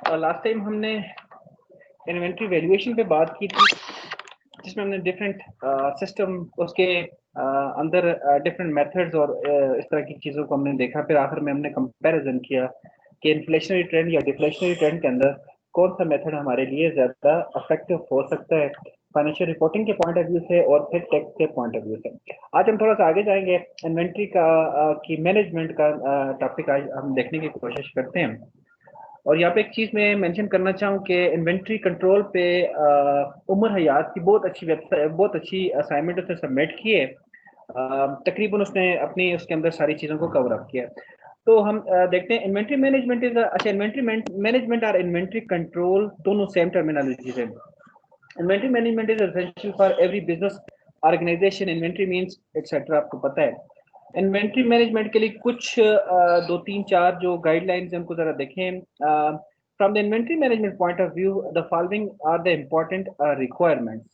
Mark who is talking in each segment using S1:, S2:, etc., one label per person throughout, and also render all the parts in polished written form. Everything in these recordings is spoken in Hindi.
S1: लास्ट टाइम हमने इन्वेंट्री वैल्यूएशन पे बात की थी, जिसमें हमने डिफरेंट सिस्टम उसके अंदर डिफरेंट मेथड्स और इस तरह की चीज़ों को हमने देखा। फिर आखिर में हमने कंपैरिजन किया कि इन्फ्लेशनरी ट्रेंड या डिफ्लेशनरी ट्रेंड के अंदर कौन सा मेथड हमारे लिए ज़्यादा इफेक्टिव हो सकता है फाइनेंशियल रिपोर्टिंग के पॉइंट ऑफ व्यू से और फिर टैक्स के पॉइंट ऑफ व्यू से। आज हम थोड़ा सा आगे जाएंगे, इन्वेंट्री का की मैनेजमेंट का टॉपिक आज हम देखने की कोशिश करते हैं। और यहाँ पे एक चीज मैं मेंशन करना चाहूँ कि इन्वेंट्री कंट्रोल पे उमर हयात की बहुत अच्छी वेबसाइट, बहुत अच्छी असाइनमेंट उसने सबमिट की है। तकरीबन उसने अपनी उसके अंदर सारी चीज़ों को कवर अप किया। तो हम देखते हैं इन्वेंट्री मैनेजमेंट इज अच्छा, इन्वेंट्री मैनेजमेंट और इन्वेंट्री कंट्रोल दोनों सेम टर्मिनोलॉजी है। Inventory management is essential for every business organisation. Inventory means etcetera, आपको पता है। इन्वेंट्री मैनेजमेंट के लिए कुछ दो तीन चार जो गाइडलाइंस हैं उनको जरा देखें। From the inventory management point of view, the following are the important requirements.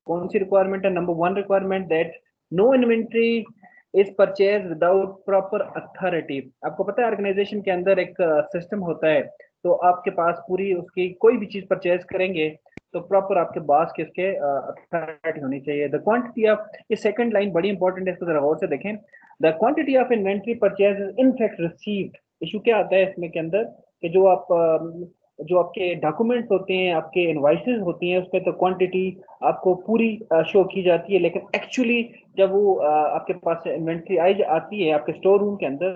S1: कौन सी रिक्वायरमेंट है? Number one requirement that no inventory is purchase without proper authority. आपको पता है ऑर्गेनाइजेशन के अंदर एक सिस्टम होता है, तो आपके पास पूरी उसकी कोई भी चीज परचेज करेंगे तो प्रॉपर आपके पास किसके अथॉरिटी होनी चाहिए। द क्वांटिटी ऑफ, ये सेकंड लाइन बड़ी इंपॉर्टेंट है, इसको जरा गौर से देखें। The quantity of inventory purchase is in fact received. Issue क्या आता है इसमें के अंदर कि जो आपके डॉक्यूमेंट्स होते हैं, आपके इनवाइसेस होती हैं, उसमें तो क्वांटिटी आपको पूरी शो की जाती है, लेकिन एक्चुअली जब वो आपके पास इन्वेंट्री आई आती है आपके स्टोर रूम के अंदर,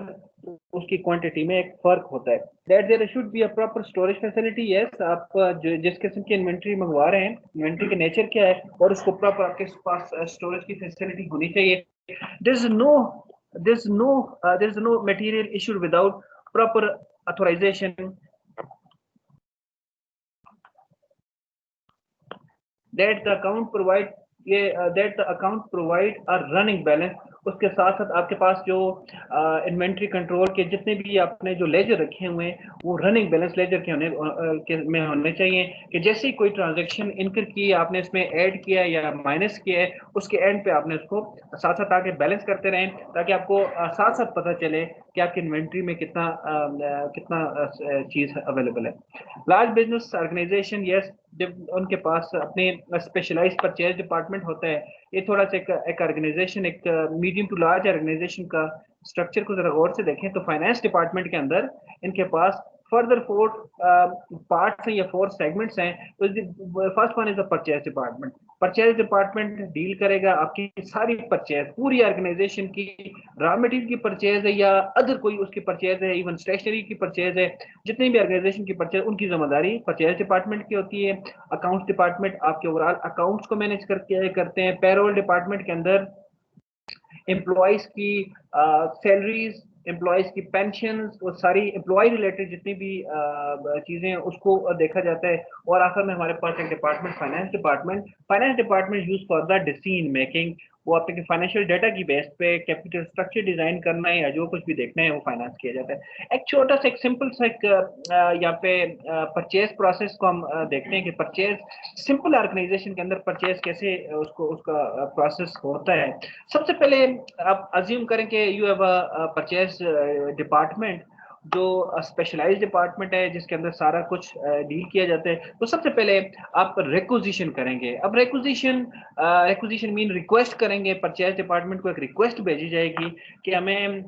S1: तो उसकी क्वांटिटी में एक फर्क होता है। That there should be a proper storage facility. Yes, आप जिस किस्म की इन्वेंट्री मंगवा रहे हैं, इन्वेंट्री का नेचर क्या है और उसको प्रॉपर आपके पास स्टोरेज की फैसिलिटी होनी चाहिए। There's no there's no material issued without proper authorization that the account provide, ये that the account provide a running balance। उसके साथ साथ आपके पास जो इन्वेंट्री कंट्रोल के जितने भी आपने जो लेजर रखे हुए हैं वो रनिंग बैलेंस लेजर में होने चाहिए कि जैसे ही कोई ट्रांजैक्शन इनकर की, आपने इसमें ऐड किया या माइनस किया है, उसके एंड पे आपने उसको साथ साथ आके बैलेंस करते रहें, ताकि आपको साथ साथ पता चले कि आपकी इन्वेंट्री में कितना चीज अवेलेबल है। लार्ज बिजनेस ऑर्गेनाइजेशन, यस, जब उनके पास अपने स्पेशलाइज परचेज डिपार्टमेंट होता है, ये थोड़ा सा एक ऑर्गेनाइजेशन, एक मीडियम टू लार्ज ऑर्गेनाइजेशन का स्ट्रक्चर को जरा गौर से देखें तो फाइनेंस डिपार्टमेंट के अंदर इनके पास फर्दर फोर पार्ट्स हैं या फोर सेगमेंट्स हैं। तो first one is the purchase department. Purchase department deal करेगा आपकी सारी परचेज, पूरी ऑर्गेनाइजेशन की, रॉ मटेरियल की परचेज है या अदर कोई उसकी परचेज है, इवन स्टेशनरी की परचेज है, जितनी भी ऑर्गेनाइजेशन की परचेज, उनकी जिम्मेदारी परचेज डिपार्टमेंट की होती है। अकाउंट्स डिपार्टमेंट आपके ओवरऑल अकाउंट्स को मैनेज करते हैं। पेरोल डिपार्टमेंट के अंदर एम्प्लॉयज की सैलरीज, एम्प्लॉयज की पेंशन, वो सारी एम्प्लॉय रिलेटेड जितनी भी चीजें हैं उसको देखा जाता है। और आखिर में हमारे पास एक department finance department. Finance department use for the decision making. वो आपके फाइनेंशियल डाटा की बेस पे कैपिटल स्ट्रक्चर डिजाइन करना है या जो कुछ भी देखना है वो फाइनेंस किया जाता है। एक छोटा सा एक सिंपल सा एक यहाँ पे परचेज प्रोसेस को हम देखते हैं कि परचेज सिंपल ऑर्गेनाइजेशन के अंदर परचेज कैसे उसको उसका प्रोसेस होता है। सबसे पहले आप अज्यूम करें कि you have a purchase department, जो स्पेशलाइज्ड डिपार्टमेंट है जिसके अंदर सारा कुछ डील किया जाता है। तो सबसे पहले आप रिक्विजिशन करेंगे। अब रिक्विजिशन मीन रिक्वेस्ट करेंगे, परचेज डिपार्टमेंट को एक रिक्वेस्ट भेजी जाएगी कि हमें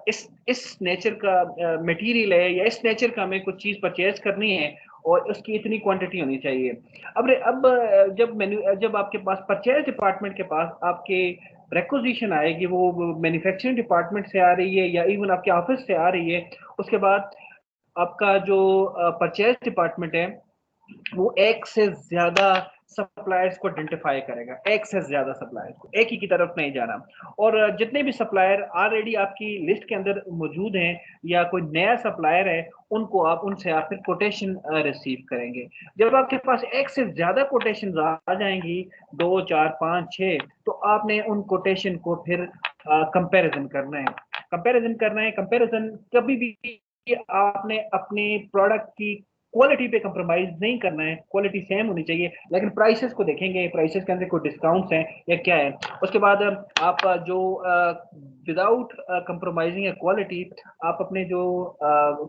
S1: इस नेचर का मटेरियल है या इस नेचर का हमें कुछ चीज परचेज करनी है और उसकी इतनी क्वांटिटी होनी चाहिए। अब जब आपके पास परचेज डिपार्टमेंट के पास आपके रिक्विजिशन आएगी, वो मैन्युफैक्चरिंग डिपार्टमेंट से आ रही है या इवन आपके ऑफिस से आ रही है, उसके बाद आपका जो परचेज डिपार्टमेंट है वो एक से ज्यादा सप्लायर्स को आइडेंटिफाई करेगा, एक से ज्यादा सप्लायर्स को, एक ही की तरफ नहीं जाना। और जितने भी सप्लायर ऑलरेडी आपकी लिस्ट के अंदर मौजूद हैं या कोई नया सप्लायर है, उनको आप उनसे आप फिर कोटेशन रिसीव करेंगे। जब आपके पास एक से ज्यादा कोटेशन आ जाएंगी, 2 4 5 6, तो आपने उन कोटेशन को फिर कंपैरिजन करना है। कंपैरिजन कभी भी आपने अपने प्रोडक्ट की क्वालिटी पे कंप्रोमाइज नहीं करना है, क्वालिटी सेम होनी चाहिए, लेकिन प्राइसेस को देखेंगे, प्राइसेस के अंदर कोई डिस्काउंट्स हैं या क्या है। उसके बाद आप जो विदाउट कंप्रोमाइजिंग क्वालिटी, आप अपने जो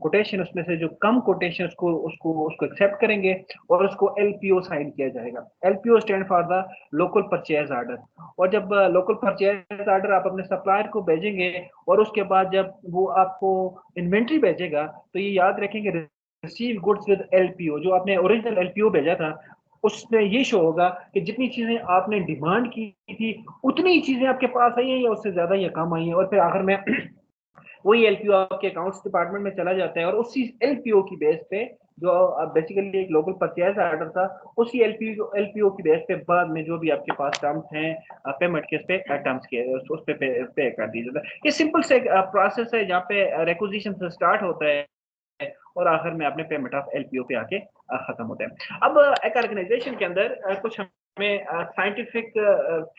S1: कोटेशन उसमें से जो कम कोटेशन उसको उसको उसको एक्सेप्ट करेंगे और उसको एलपीओ साइन किया जाएगा। LPO stand for the local purchase order. और जब लोकल परचेज ऑर्डर आप अपने सप्लायर को भेजेंगे और उसके बाद जब वो आपको इन्वेंट्री भेजेगा, तो ये याद रखेंगे रिसीव गुड्स विद एलपीओ, जो आपने ओरिजिनल एलपीओ भेजा था उसमें ये शो होगा कि जितनी चीजें आपने डिमांड की थी उतनी ही चीजें आपके पास आई हैं या उससे ज्यादा या कम आई हैं। और फिर आखिर में वही एलपीओ आपके अकाउंट्स डिपार्टमेंट में चला जाता है और उसी एलपीओ की बेस पे, जो बेसिकली एक लोकल परचेज ऑर्डर था, उसी एलपीओ की बेस पे बाद में जो भी आपके पास टर्म्स हैं पेमेंट के, उस पे टर्म्स के उस पे पे कर दिया जाता है। ये सिंपल से प्रोसेस है जहाँ पे रिक्विजिशन से स्टार्ट होता है और आखिर में अपने पेमेंट ऑफ एलपीओ पे आके खत्म होते हैं। अब एक ऑर्गेनाइजेशन के अंदर कुछ हमें साइंटिफिक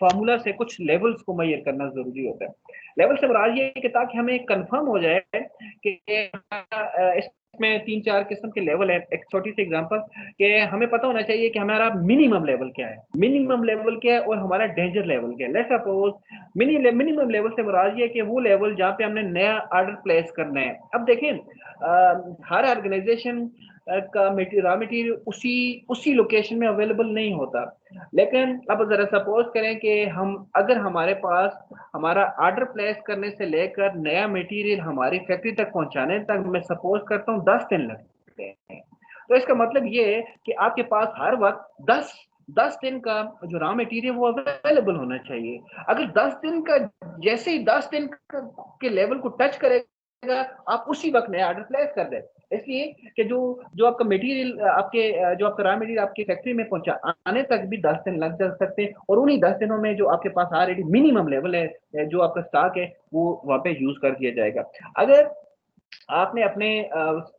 S1: फार्मूला से कुछ लेवल्स को मेजर करना जरूरी होता है। लेवल से मुराद ये है कि ताकि हमें कंफर्म हो जाए कि इसमें 3-4 किस्म के लेवल है। एक छोटी सी एग्जांपल कि हमें पता होना चाहिए कि हमारा मिनिमम लेवल क्या है, मिनिमम लेवल क्या है और हमारा डेंजर लेवल क्या है। लेट्स सपोज मिनिमम लेवल से मुराद ये है कि वो लेवल जहाँ पे हमने नया ऑर्डर प्लेस करना है। अब देखें हर ऑर्गेनाइजेशन का रॉ मटेरियल उसी उसी लोकेशन में अवेलेबल नहीं होता, लेकिन अब जरा सपोज करें कि हम अगर हमारे पास हमारा ऑर्डर प्लेस करने से लेकर नया मटेरियल हमारी फैक्ट्री तक पहुंचाने तक मैं सपोज करता हूँ 10 दिन लगते हैं, तो इसका मतलब ये है कि आपके पास हर वक्त 10 दिन का जो रॉ मटेरियल वो अवेलेबल होना चाहिए। अगर 10 दिन का, जैसे ही 10 दिन के लेवल को टच करेगा आप उसी वक्त नया ऑर्डर प्लेस कर दें। इसलिए कि जो जो आपका मटेरियल आपके जो आपका रॉ मटेरियल आपकी फैक्ट्री में पहुंचा आने तक भी 10 दिन लग जा सकते हैं, और उन्हीं 10 दिनों में जो आपके पास ऑलरेडी मिनिमम लेवल है जो आपका स्टॉक है वो वहां पे यूज कर दिया जाएगा। अगर आपने अपने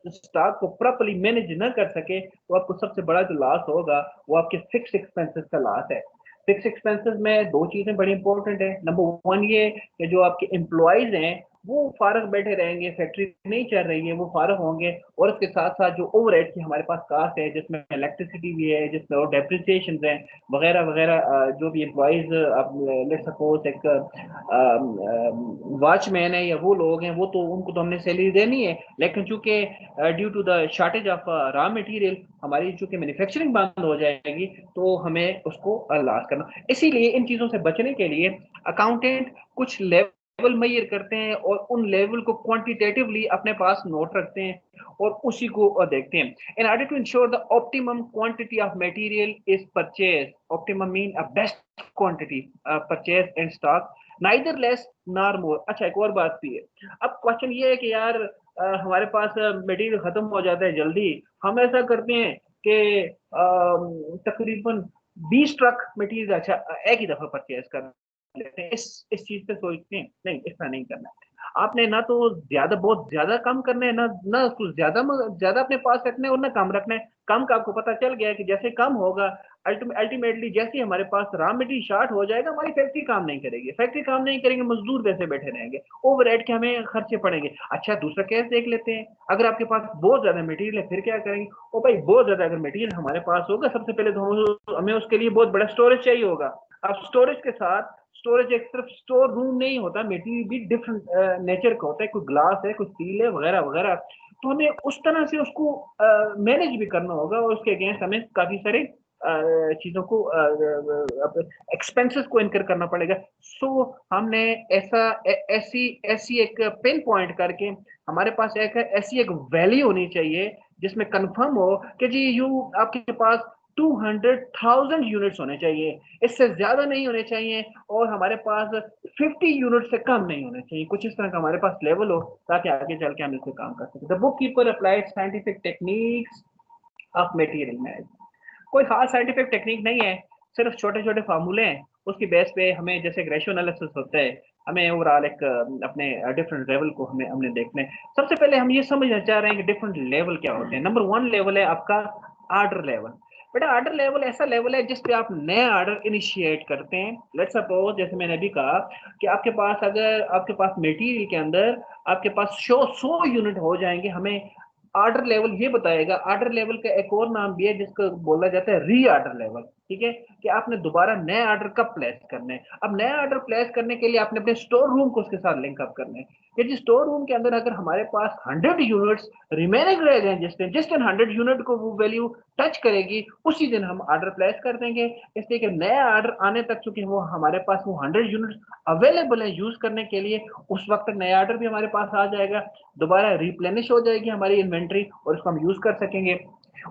S1: स्टॉक को प्रॉपर्ली मैनेज न कर सके तो आपको सबसे बड़ा जो लॉस होगा वो आपके फिक्स एक्सपेंसेस का लॉस है। फिक्स एक्सपेंसेस में दो चीजें बड़ी इंपॉर्टेंट है। नंबर वन ये कि जो आपके एम्प्लॉयज हैं वो फारग बैठे रहेंगे, फैक्ट्री नहीं चल रही है वो फारग होंगे, और उसके साथ साथ जो ओवरहेड की हमारे पास कास्ट है जिसमें इलेक्ट्रिसिटी भी है, जिसमें और डेप्रिसिएशन है वगैरह वगैरह, जो भी एम्प्लॉयज आप लेट सपोज एक वॉचमैन है या वो लोग हैं वो तो उनको तो हमने सैलरी देनी है, लेकिन चूंकि due to the shortage of raw material हमारी चूंकि मैन्युफैक्चरिंग बंद हो जाएगी तो हमें उसको लॉस करना। इसीलिए इन चीजों से बचने के लिए अकाउंटेंट कुछ लेवल मेजर करते हैं और उन लेवल को क्वांटिटेटिवली अपने पास नोट रखते हैं और उसी को देखते हैं। In order to ensure the optimum quantity of material is purchase, optimum mean a best quantity purchase and stock, neither less nor more. अच्छा एक और बात भी है। अब क्वेश्चन ये है कि यार हमारे पास मटेरियल खत्म हो जाता है जल्दी, हम ऐसा करते हैं कि तकरीबन 20 ट्रक मटेरियल अच्छा एक ही दफा परचेज कर लेते हैं। इस चीज पे सोचते हैं नहीं, इतना नहीं करना। आपने ना तो ज्यादा बहुत ज्यादा कम करना है, ना ना कुछ ज्यादा ज्यादा अपने पास रखना है और ना कम रखना है। कम का आपको पता चल गया है कि जैसे कम होगा अल्टीमेटली जैसे ही हमारे पास रॉ मटेरियल शॉर्ट हो जाएगा हमारी फैक्ट्री काम नहीं करेगी, फैक्ट्री काम नहीं करेंगे मजदूर वैसे बैठे रहेंगे, ओवरहेड के हमें खर्चे पड़ेंगे। अच्छा दूसरा केस देख लेते हैं, अगर आपके पास बहुत ज्यादा मटेरियल है फिर क्या करेंगे? ओ भाई बहुत ज्यादा अगर मटेरियल हमारे पास होगा सबसे पहले तो हमें उसके लिए बहुत बड़ा स्टोरेज चाहिए होगा। अब स्टोरेज के साथ स्टोरेज एक सिर्फ स्टोर रूम नहीं होता, मटेरियल भी डिफरेंट नेचर का होता है, कोई ग्लास है कोई स्टील है वगैरह वगैरह, तो हमें उस तरह से उसको मैनेज भी करना होगा और उसके अगेंस्ट हमें काफी सारे चीजों को एक्सपेंसेस को इनकर करना पड़ेगा। सो हमने ऐसी ऐसी एक पिन पॉइंट करके हमारे पास एक ऐसी एक वैल्यू होनी चाहिए जिसमें कंफर्म हो कि जी आपके पास 200,000 यूनिट्स होने चाहिए, इससे ज्यादा नहीं होने चाहिए, और हमारे पास 50 यूनिट से कम नहीं होने चाहिए। कुछ इस तरह का हमारे पास लेवल हो ताकि आगे चल के हम इससे काम कर सकें। The book keeper applied scientific techniques of material management. कोई खास साइंटिफिक टेक्निक नहीं है, सिर्फ छोटे छोटे फार्मूले हैं, उसकी बेस पे हमें जैसे एक रेशियो एनालिसिस होता है, हमें ओवरऑल एक अपने डिफरेंट लेवल को हमने देखना है। सबसे पहले हम ये समझना चाह रहे हैं कि डिफरेंट लेवल क्या होते हैं। नंबर 1 लेवल है आपका ऑर्डर लेवल। बेटा ऑर्डर लेवल ऐसा लेवल है जिस पे आप नया ऑर्डर इनिशिएट करते हैं। लेट्स सपोज जैसे मैंने अभी कहा कि आपके पास अगर आपके पास मटेरियल के अंदर आपके पास 100 यूनिट हो जाएंगे, हमें ऑर्डर लेवल ये बताएगा। ऑर्डर लेवल का एक और नाम भी है जिसको बोला जाता है री ऑर्डर लेवल, ठीक है, कि आपने दोबारा नया ऑर्डर कब प्लेस करना है। अब नया ऑर्डर प्लेस करने के लिए आपने अपने स्टोर रूम को उसके साथ लिंक अप करना है कि जिस स्टोर रूम के अंदर अगर हमारे पास 100 यूनिट्स रिमेनिंग रह गए, जिस दिन 100 यूनिट को वो वैल्यू टच करेगी उसी दिन हम ऑर्डर प्लेस कर देंगे। इसलिए कि नया ऑर्डर आने तक चूंकि वो हमारे पास वो 100 यूनिट अवेलेबल है यूज करने के लिए, उस वक्त तक नया ऑर्डर भी हमारे पास आ जाएगा, दोबारा रिप्लेनिश हो जाएगी हमारी इन्वेंट्री और उसको हम यूज कर सकेंगे।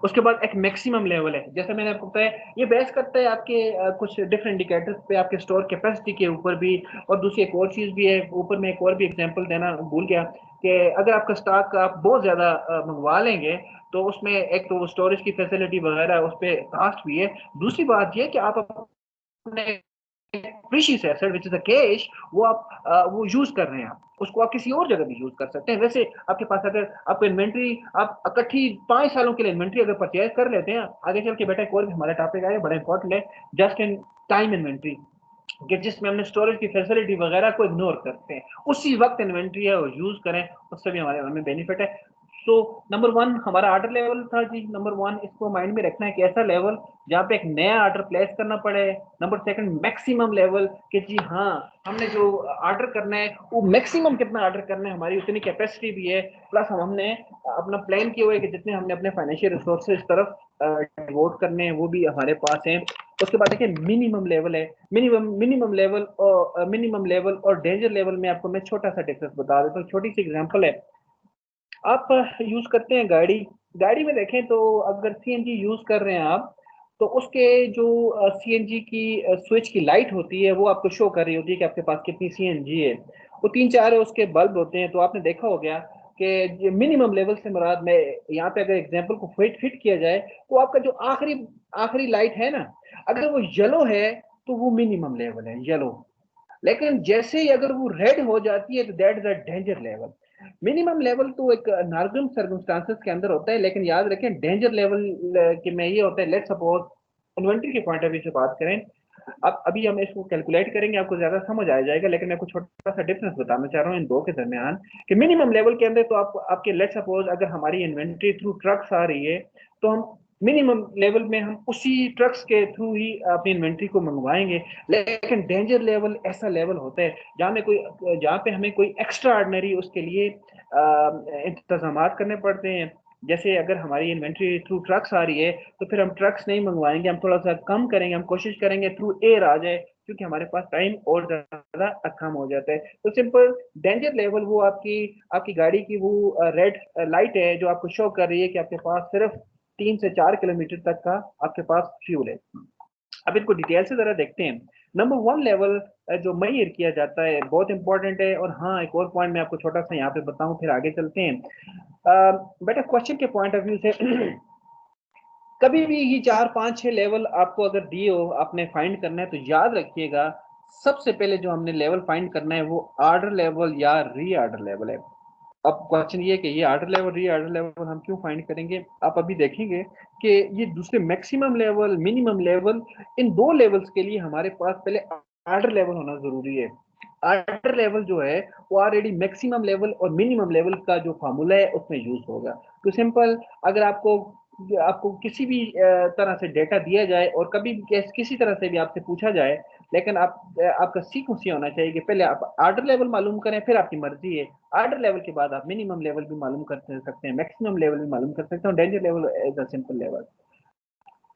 S1: उसके बाद एक मैक्सिमम लेवल है, जैसे मैंने आपको बताया, ये बेस करता है आपके कुछ डिफरेंट इंडिकेटर्स पे, आपके स्टोर कैपेसिटी के ऊपर भी। और दूसरी एक और चीज भी है, ऊपर में एक और भी एग्जांपल देना भूल गया कि अगर आपका स्टॉक आप बहुत ज्यादा मंगवा लेंगे तो उसमें एक तो स्टोरेज की फैसिलिटी वगैरह उस पर कास्ट भी है। दूसरी बात ये कि आप अपने precious asset which is a cash वो आप वो यूज कर रहे हैं, आप उसको आप किसी और जगह भी यूज कर सकते हैं। वैसे आपके पास अगर आपको इन्वेंट्री आप इकट्ठी 5 सालों के लिए इन्वेंट्री अगर परचेज कर लेते हैं, आगे चल के बेटा एक और भी हमारा टॉपिक आया बड़ा इंपॉर्टेंट है, जस्ट इन टाइम इन्वेंट्री, कि जिसमें हमने स्टोरेज की फैसिलिटी वगैरह को इग्नोर करते हैं, उसी वक्त इन्वेंट्री है वो यूज करें, उससे भी हमारे हमें बेनिफिट है। तो नंबर 1 हमारा ऑर्डर लेवल था जी। नंबर 1 इसको माइंड में रखना है कि ऐसा लेवल जहाँ पे एक नया ऑर्डर प्लेस करना पड़े। नंबर 2 मैक्सिमम लेवल कि जी हाँ हमने जो ऑर्डर करना है वो मैक्सिमम कितना ऑर्डर करना है, हमारी उतनी कैपेसिटी भी है, प्लस हमने अपना प्लान किया हुआ है कि जितने हमने अपने फाइनेंशियल रिसोर्सेज तरफ डिवोट करने हैं वो भी हमारे पास हैं। उसके बाद देखिए मिनिमम लेवल है, मिनिमम लेवल और डेंजर लेवल में आपको मैं छोटा सा डिफरेंस बता देता हूँ। छोटी सी एग्जांपल है, आप यूज करते हैं गाड़ी, गाड़ी में देखें तो अगर सीएनजी यूज कर रहे हैं आप, तो उसके जो सीएनजी की स्विच की लाइट होती है वो आपको शो कर रही होती है कि आपके पास कितनी सीएनजी है। वो 3-4 उसके बल्ब होते हैं, तो आपने देखा हो गया कि मिनिमम लेवल से मुराद में यहाँ पे अगर एग्जांपल को फिट किया जाए तो आपका जो आखिरी आखिरी लाइट है ना, अगर वो येलो है तो वो मिनिमम लेवल है, येलो। लेकिन जैसे ही अगर वो रेड हो जाती है तो that is a danger level. Minimum level तो एक नॉर्मल सर्कमस्टांसेस के अंदर होता है, लेकिन याद रखें डेंजर लेवल के में ये होता है, लेट्स सपोज इन्वेंट्री के पॉइंट ऑफ व्यू से बात करें। अब अभी हम इसको कैलकुलेट करेंगे, आपको ज्यादा समझ आ जाएगा, लेकिन मैं आपको छोटा सा डिफरेंस बताना चाह रहा हूँ इन दो के दरमियान कि मिनिमम लेवल के अंदर तो आप आपके लेट्स सपोज अगर हमारी इन्वेंट्री थ्रू ट्रक्स आ रही है तो हम मिनिमम लेवल में हम उसी ट्रक्स के थ्रू ही अपनी इन्वेंट्री को मंगवाएंगे। लेकिन डेंजर लेवल ऐसा लेवल होता है जहाँ पे हमें कोई एक्स्ट्रा ऑर्डिनरी उसके लिए इंतजाम करने पड़ते हैं। जैसे अगर हमारी इन्वेंट्री थ्रू ट्रक्स आ रही है तो फिर हम ट्रक्स नहीं मंगवाएंगे, हम थोड़ा सा कम करेंगे, हम कोशिश करेंगे थ्रू एयर आ जाए, क्योंकि हमारे पास टाइम और ज्यादा कम हो जाता है। तो सिंपल डेंजर लेवल वो आपकी आपकी गाड़ी की वो रेड लाइट है जो आपको शो कर रही है कि आपके पास सिर्फ 3 से 4 किलोमीटर तक का आपके पास फ्यूल है। अब इनको डिटेल से जरा देखते हैं। नंबर 1 लेवल जो मेजर किया जाता है बहुत इंपॉर्टेंट है। और हाँ एक और पॉइंट मैं आपको छोटा सा यहाँ पे बताऊं फिर आगे चलते हैं। बेटा क्वेश्चन के पॉइंट ऑफ व्यू से कभी भी ये 4 5 6 लेवल आपको अगर दिए हो आपने फाइंड करना है तो याद रखिएगा सबसे पहले जो हमने लेवल फाइंड करना है वो ऑर्डर लेवल या री ऑर्डर लेवल है। अब क्वेश्चन ये है कि ये ऑर्डर लेवल री ऑर्डर लेवल हम क्यों फाइंड करेंगे, आप अभी देखेंगे कि ये दूसरे मैक्सिमम लेवल मिनिमम लेवल, इन दो लेवल्स के लिए हमारे पास पहले ऑर्डर लेवल होना जरूरी है। ऑर्डर लेवल जो है वो ऑलरेडी मैक्सिमम लेवल और मिनिमम लेवल का जो फार्मूला है उसमें यूज होगा। तो सिंपल अगर आपको आपको किसी भी तरह से डेटा दिया जाए और कभी किसी तरह से भी आपसे पूछा जाए, लेकिन आपका सीक्वेंस ये होना चाहिए कि पहले आप ऑर्डर लेवल मालूम करें, फिर आपकी मर्जी है ऑर्डर लेवल के बाद आप मिनिमम लेवल भी मालूम कर सकते हैं, मैक्सिमम लेवल भी मालूम कर सकते हैं, danger level is a simple level.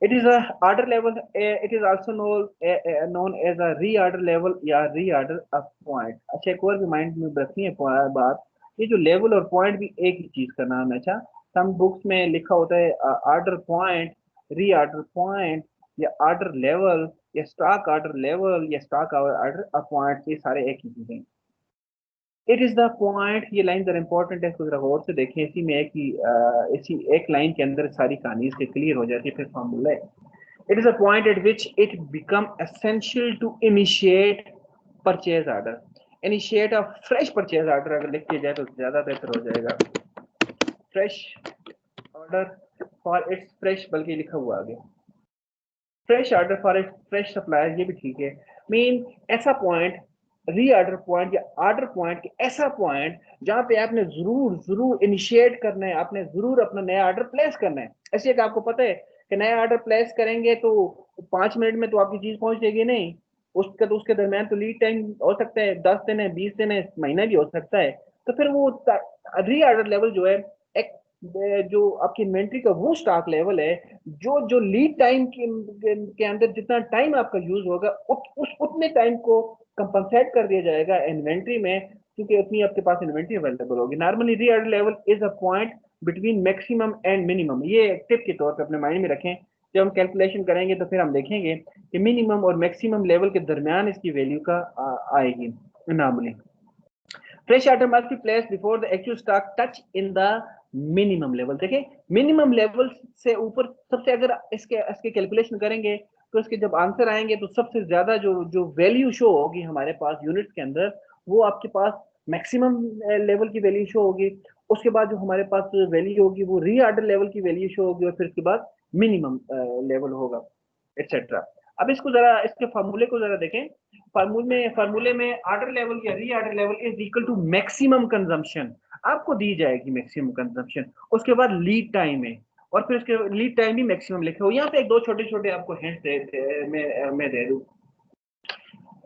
S1: It is a order level, it is also known as a reorder level या रीऑर्डर ऑफ पॉइंट। अच्छा एक और भी माइंड में रखनी है बात, ये जो लेवल और पॉइंट भी एक ही चीज का नाम है। अच्छा सम बुक्स में लिखा होता है ऑर्डर पॉइंट, रीऑर्डर पॉइंट या ऑर्डर लेवल या स्टॉक ऑर्डर लेवल या स्टॉक ऑर्डर ऑफ पॉइंट, ये सारे एक ही चीजें। इट इज द पॉइंट, ये लाइन जरा इंपॉर्टेंट है, इसको जरा गौर से देखें, इसी में एक ही इसी एक लाइन के अंदर सारी कहानी इसके क्लियर हो जाती है, फिर फॉर्मूला है। It is a point at which it become essential to initiate purchase order. Initiate a fresh purchase order अगर लिख दिया जाए तो ज्यादा बेहतर हो जाएगा। Fresh order for its fresh, बल्कि लिखा हुआ आगे fresh order for its fresh supplier, ये भी ठीक है। मीन ऐसा पॉइंट रीऑर्डर पॉइंट या ऑर्डर पॉइंट, ऐसा पॉइंट जहां पे आपने जरूर जरूर इनिशिएट करना है, आपने जरूर अपना नया ऑर्डर प्लेस करना है। ऐसे एक आपको पता है कि नया ऑर्डर प्लेस करेंगे तो 5 मिनट में तो आपकी चीज पहुंच जाएगी नहीं, उसके दरमियान तो लीड टाइम हो सकता है 10 दिन है, 20 दिन है, महीना भी हो सकता है। तो फिर वो री ऑर्डर लेवल जो है, एक जो आपकी इन्वेंट्री का वो स्टॉक लेवल है, जो जो लीड टाइम के अंदर जितना टाइम आपका यूज होगा उतने टाइम को कंपनसेट कर दिया जाएगा इन्वेंट्री में, क्योंकि उतनी आपके पास इन्वेंट्री अवेलेबल होगी। नॉर्मली री order level is a point between maximum and minimum. ये एक टिप के तौर पे अपने माइंड में रखें। जब हम कैलकुलेशन करेंगे तो फिर हम देखेंगे कि मिनिमम और मैक्सिमम लेवल के दरमियान इसकी वैल्यू का आएगी normally. Fresh order must be place before the actual stock touch in the minimum level. देखिए मिनिमम लेवल से ऊपर सबसे, अगर इसके कैलकुलेशन करेंगे तो इसके जब आंसर आएंगे तो सबसे ज्यादा जो जो वैल्यू शो होगी हमारे पास यूनिट्स के अंदर, वो आपके पास मैक्सिमम लेवल की वैल्यू शो होगी। उसके बाद जो हमारे पास वैल्यू होगी वो री ऑर्डर लेवल की वैल्यू शो होगी, और फिर उसके बाद मिनिमम लेवल होगा, एटसेट्रा। अब इसको जरा, इसके फार्मूले को जरा देखें। फार्मूले में ऑर्डर लेवल या reorder level is equal to maximum consumption आपको दी जाएगी, मैक्सिमम कंजम्पशन। उसके बाद लीड टाइम है, और फिर उसके लीड टाइम भी मैक्सिमम लिखे हो। यहाँ पे एक दो छोटे छोटे आपको हिंट मैं दे दूं।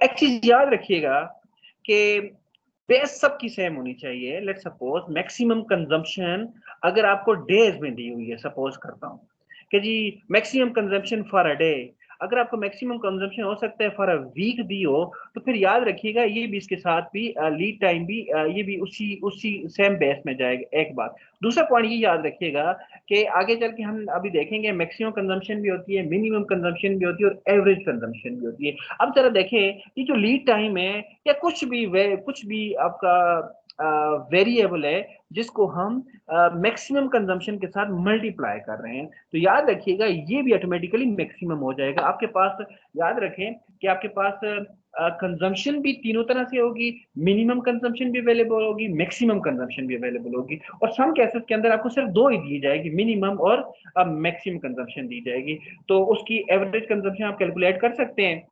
S1: एक चीज याद रखिएगा कि बेस सबकी सेम होनी चाहिए। लेट सपोज मैक्सिमम कंजम्पशन अगर आपको डेज में दी हुई है, सपोज करता हूँ कि जी maximum consumption for a day, अगर आपको मैक्सिमम कंजम्पशन हो सकता है फॉर अ वीक दी हो, तो फिर याद रखिएगा ये भी इसके साथ भी लीड टाइम भी ये भी उसी उसी सेम बेस में जाएगा। एक बात। दूसरा पॉइंट ये याद रखिएगा कि आगे चल के हम अभी देखेंगे मैक्सिमम कंजम्पशन भी होती है, मिनिमम कंजम्पशन भी होती है, और एवरेज कंजम्पशन भी होती है। अब जरा देखें ये जो लीड टाइम है या कुछ भी आपका वेरिएबल है जिसको हम मैक्सिमम कंजम्पशन के साथ मल्टीप्लाई कर रहे हैं, तो याद रखिएगा ये भी ऑटोमेटिकली मैक्सिमम हो जाएगा आपके पास। याद रखें कि आपके पास कंजम्पशन भी तीनों तरह से होगी, मिनिमम कंजम्पशन भी अवेलेबल होगी, मैक्सिमम कंजम्पशन भी अवेलेबल होगी, और सम केसेस के अंदर आपको सिर्फ दो ही दी जाएगी, मिनिमम और मैक्सिमम कंजम्पशन दी जाएगी। तो उसकी एवरेज कंजम्पशन आप कैलकुलेट कर सकते हैं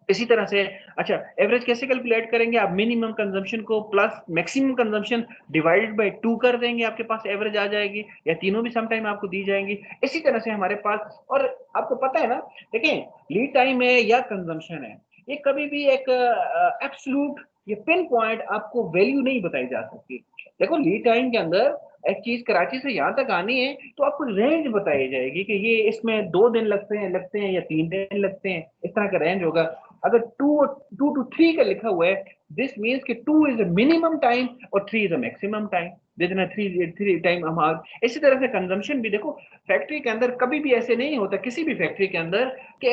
S1: इसी तरह से। अच्छा, एवरेज कैसे कैलकुलेट करेंगे आप? मिनिमम कंजम्पशन को plus maximum consumption divided by 2 कर देंगे, आपके पास एवरेज आ जाएगी, या तीनों भी सम टाइम आपको दी जाएंगी। इसी तरह से हमारे पास, और आपको पता है ना, देखें लीड टाइम है या कंजम्पशन है, ये कभी भी एक एब्सोल्यूट ये पिन पॉइंट आपको वैल्यू नहीं बताई जा सकती। देखो लीड टाइम के अंदर एक चीज कराची से यहाँ तक आनी है तो आपको रेंज बताई जाएगी कि ये इसमें 2 दिन लगते हैं या 3 दिन लगते हैं, इस तरह का रेंज होगा। अगर 2 to 3 का लिखा हुआ है, दिस मीन्स कि 2 इज अ मिनिमम टाइम और 3 इज अ मैक्सिमम टाइम। जितना थ्री टाइम हमारा। इसी तरह से कंजम्पशन भी देखो, फैक्ट्री के अंदर कभी भी ऐसे नहीं होता, किसी भी फैक्ट्री के अंदर, कि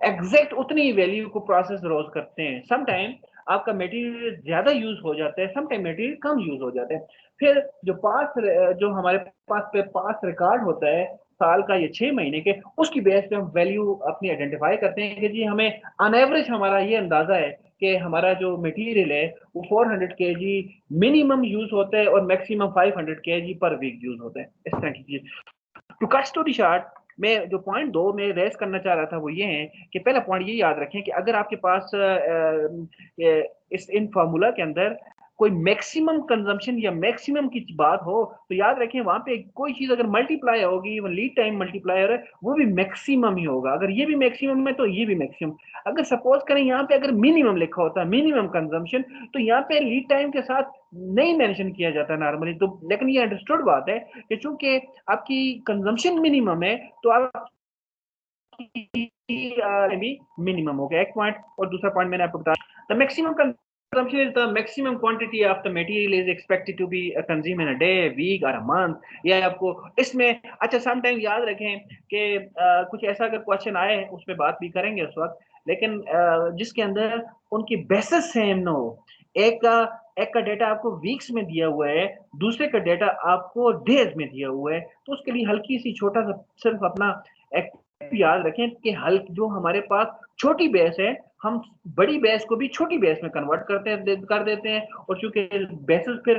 S1: एग्जैक्ट उतनी ही वैल्यू को प्रोसेस रोज करते हैं। सम टाइम आपका मटेरियल ज्यादा यूज हो जाता है, सम टाइम मटेरियल कम यूज हो जाता है। फिर जो हमारे पास रिकॉर्ड होता है साल का या 6 महीने के, उसकी बेस पे हम वैल्यू अपनी आइडेंटिफाई करते हैं कि जी हमें ऑन एवरेज हमारा ये अंदाजा है कि हमारा जो मटेरियल है वो 400 केजी मिनिमम यूज होता है और maximum 500 KG per week use होता है, इस तरह की चीज। टू कट स्टोरी शॉर्ट, मैं जो पॉइंट 2 में रेस करना चाह रहा था वो ये है कि पहला पॉइंट ये याद रखें कि अगर आपके पास इस इन फार्मूला के अंदर कोई मैक्सिमम कंजम्पशन या मैक्सिमम की बात हो, तो याद रखें वहां पे कोई चीज अगर मल्टीप्लाई होगी, लीड टाइम मल्टीप्लायर है, वो भी मैक्सिमम ही होगा। अगर ये भी मैक्सिमम है तो ये भी मैक्सिमम। अगर सपोज करें यहाँ पे अगर मिनिमम लिखा होता है, मिनिमम कंजम्पशन, तो यहाँ पे लीड टाइम के साथ नहीं मेंशन किया जाता नॉर्मली तो, लेकिन ये अंडरस्टूड बात है कि चूंकि आपकी कंजम्पशन मिनिमम है तो आप भी मिनिमम हो गया, एक पॉइंट। और दूसरा पॉइंट मैंने आपको बताया, the maximum consumption is the maximum quantity of the material is expected to be consumed in a day, week or a month। ये आपको इसमें, अच्छा सम टाइम याद रखें कि कुछ ऐसा अगर क्वेश्चन आए उसमें बात भी करेंगे उस वक्त, लेकिन जिसके अंदर उनकी बेसिस सेम ना हो। एक का डेटा आपको वीक्स में दिया हुआ है, दूसरे का डेटा आपको डेज में दिया हुआ है, तो उसके लिए हल्की सी छोटा सा सिर्फ अपना एक याद रखें कि जो हमारे पास छोटी बेस है, हम बड़ी बेस को भी छोटी बेस में कन्वर्ट कर देते हैं, और चूंकि बेसिस फिर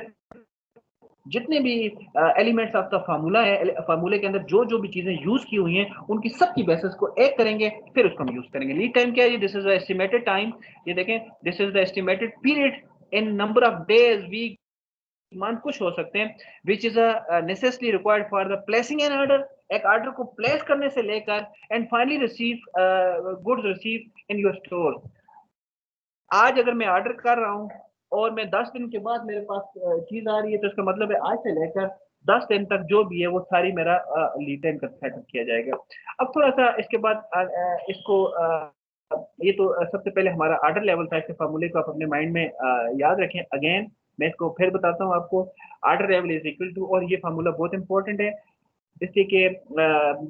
S1: जितने भी एलिमेंट्स ऑफ द फार्मूला है, फार्मूले के अंदर जो जो भी चीजें यूज की हुई हैं उनकी सबकी बेसिस को एक करेंगे, फिर उसको हम यूज करेंगे। लीड टाइम क्या है? This is the estimated time, ये देखें, this is the estimated period in number of days, week, month, कुछ हो सकते हैं, which is a necessary required for the placing an order, एक ऑर्डर को प्लेस करने से लेकर and finally receive goods receive in your store. आज अगर मैं ऑर्डर कर रहा हूँ और मैं 10 दिन के बाद मेरे पास चीज आ रही है, तो इसका मतलब है आज से लेकर 10 दिन तक जो भी है वो सारी मेरा लीड टाइम का सेटअप किया जाएगा। अब थोड़ा सा इसके बाद इसको ये तो सबसे पहले हमारा ऑर्डर लेवल था, इसके फार्मूले को आप अपने माइंड में याद रखें। अगेन मैं इसको फिर बताता हूँ आपको, order level is equal to, और ये फार्मूला बहुत इंपॉर्टेंट है, इसलिए कि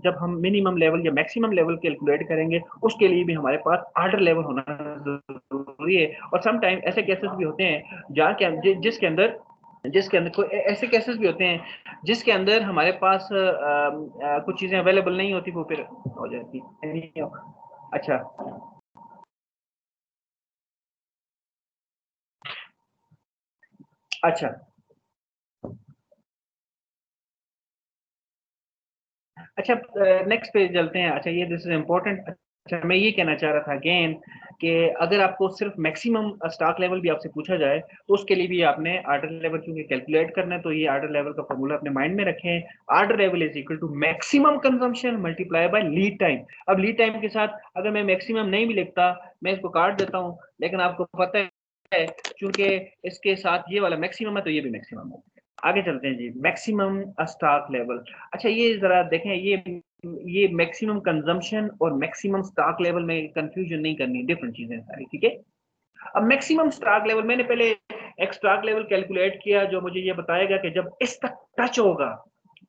S1: जब हम मिनिमम लेवल या मैक्सिमम लेवल कैलकुलेट करेंगे उसके लिए भी हमारे पास ऑर्डर लेवल होना जरूरी है। और सम टाइम ऐसे केसेस भी होते हैं जहाँ के जिसके अंदर कोई ऐसे केसेस भी होते हैं जिसके अंदर हमारे पास कुछ चीजें अवेलेबल नहीं होती, वो फिर हो जाती है। अच्छा अच्छा अच्छा, नेक्स्ट पे चलते हैं। अच्छा, ये दिस इज इम्पोर्टेंट। अच्छा, मैं ये कहना चाह रहा था अगेन कि अगर आपको सिर्फ मैक्सिमम स्टॉक लेवल भी आपसे पूछा जाए तो उसके लिए भी आपने ऑर्डर लेवल क्योंकि कैलकुलेट करना है, तो ये ऑर्डर लेवल का फॉर्मूला अपने माइंड में रखें। Order level is equal to maximum consumption multiply by lead time. अब लीड टाइम के साथ अगर मैं मैक्सिमम नहीं भी लिखता, मैं इसको काट देता हूँ, लेकिन आपको पता है चूंकि इसके साथ ये वाला मैक्सिमम है तो ये भी मैक्सिमम है। आगे चलते हैं जी, मैक्सिमम स्टॉक लेवल। अच्छा, ये जरा देखें, ये मैक्सिमम कंजम्पशन और मैक्सिमम स्टॉक लेवल में कंफ्यूजन नहीं करनी, डिफरेंट चीजें सारी, ठीक है। अब मैक्सिमम स्टॉक लेवल, मैंने पहले एक स्टॉक लेवल कैलकुलेट किया जो मुझे ये बताएगा कि जब इस तक टच होगा,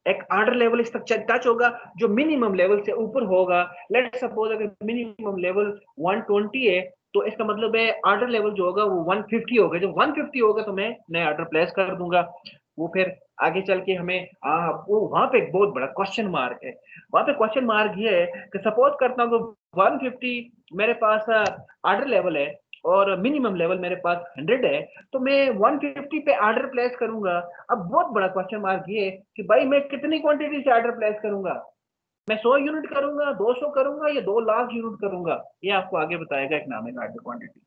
S1: एक ऑर्डर लेवल इस तक टच होगा जो मिनिमम लेवल से ऊपर होगा। लेट सपोज अगर मिनिमम लेवल 120 है तो इसका मतलब है ऑर्डर लेवल जो होगा वो 150 होगा। जब 150 होगा तो मैं नया ऑर्डर प्लेस कर दूंगा। वो फिर आगे चल के हमें वो वहां पे एक बहुत बड़ा क्वेश्चन मार्क है। वहां पे क्वेश्चन मार्क ये है कि सपोज करता हूँ 150 मेरे पास ऑर्डर लेवल है और मिनिमम लेवल मेरे पास 100 है, तो मैं 150 पे ऑर्डर प्लेस करूंगा। अब बहुत बड़ा क्वेश्चन मार्क ये है कि भाई मैं कितनी क्वांटिटी से ऑर्डर प्लेस करूंगा, मैं 100 यूनिट करूंगा, 200 करूंगा या 2 लाख यूनिट करूंगा, ये आपको आगे बताएगा economic order quantity.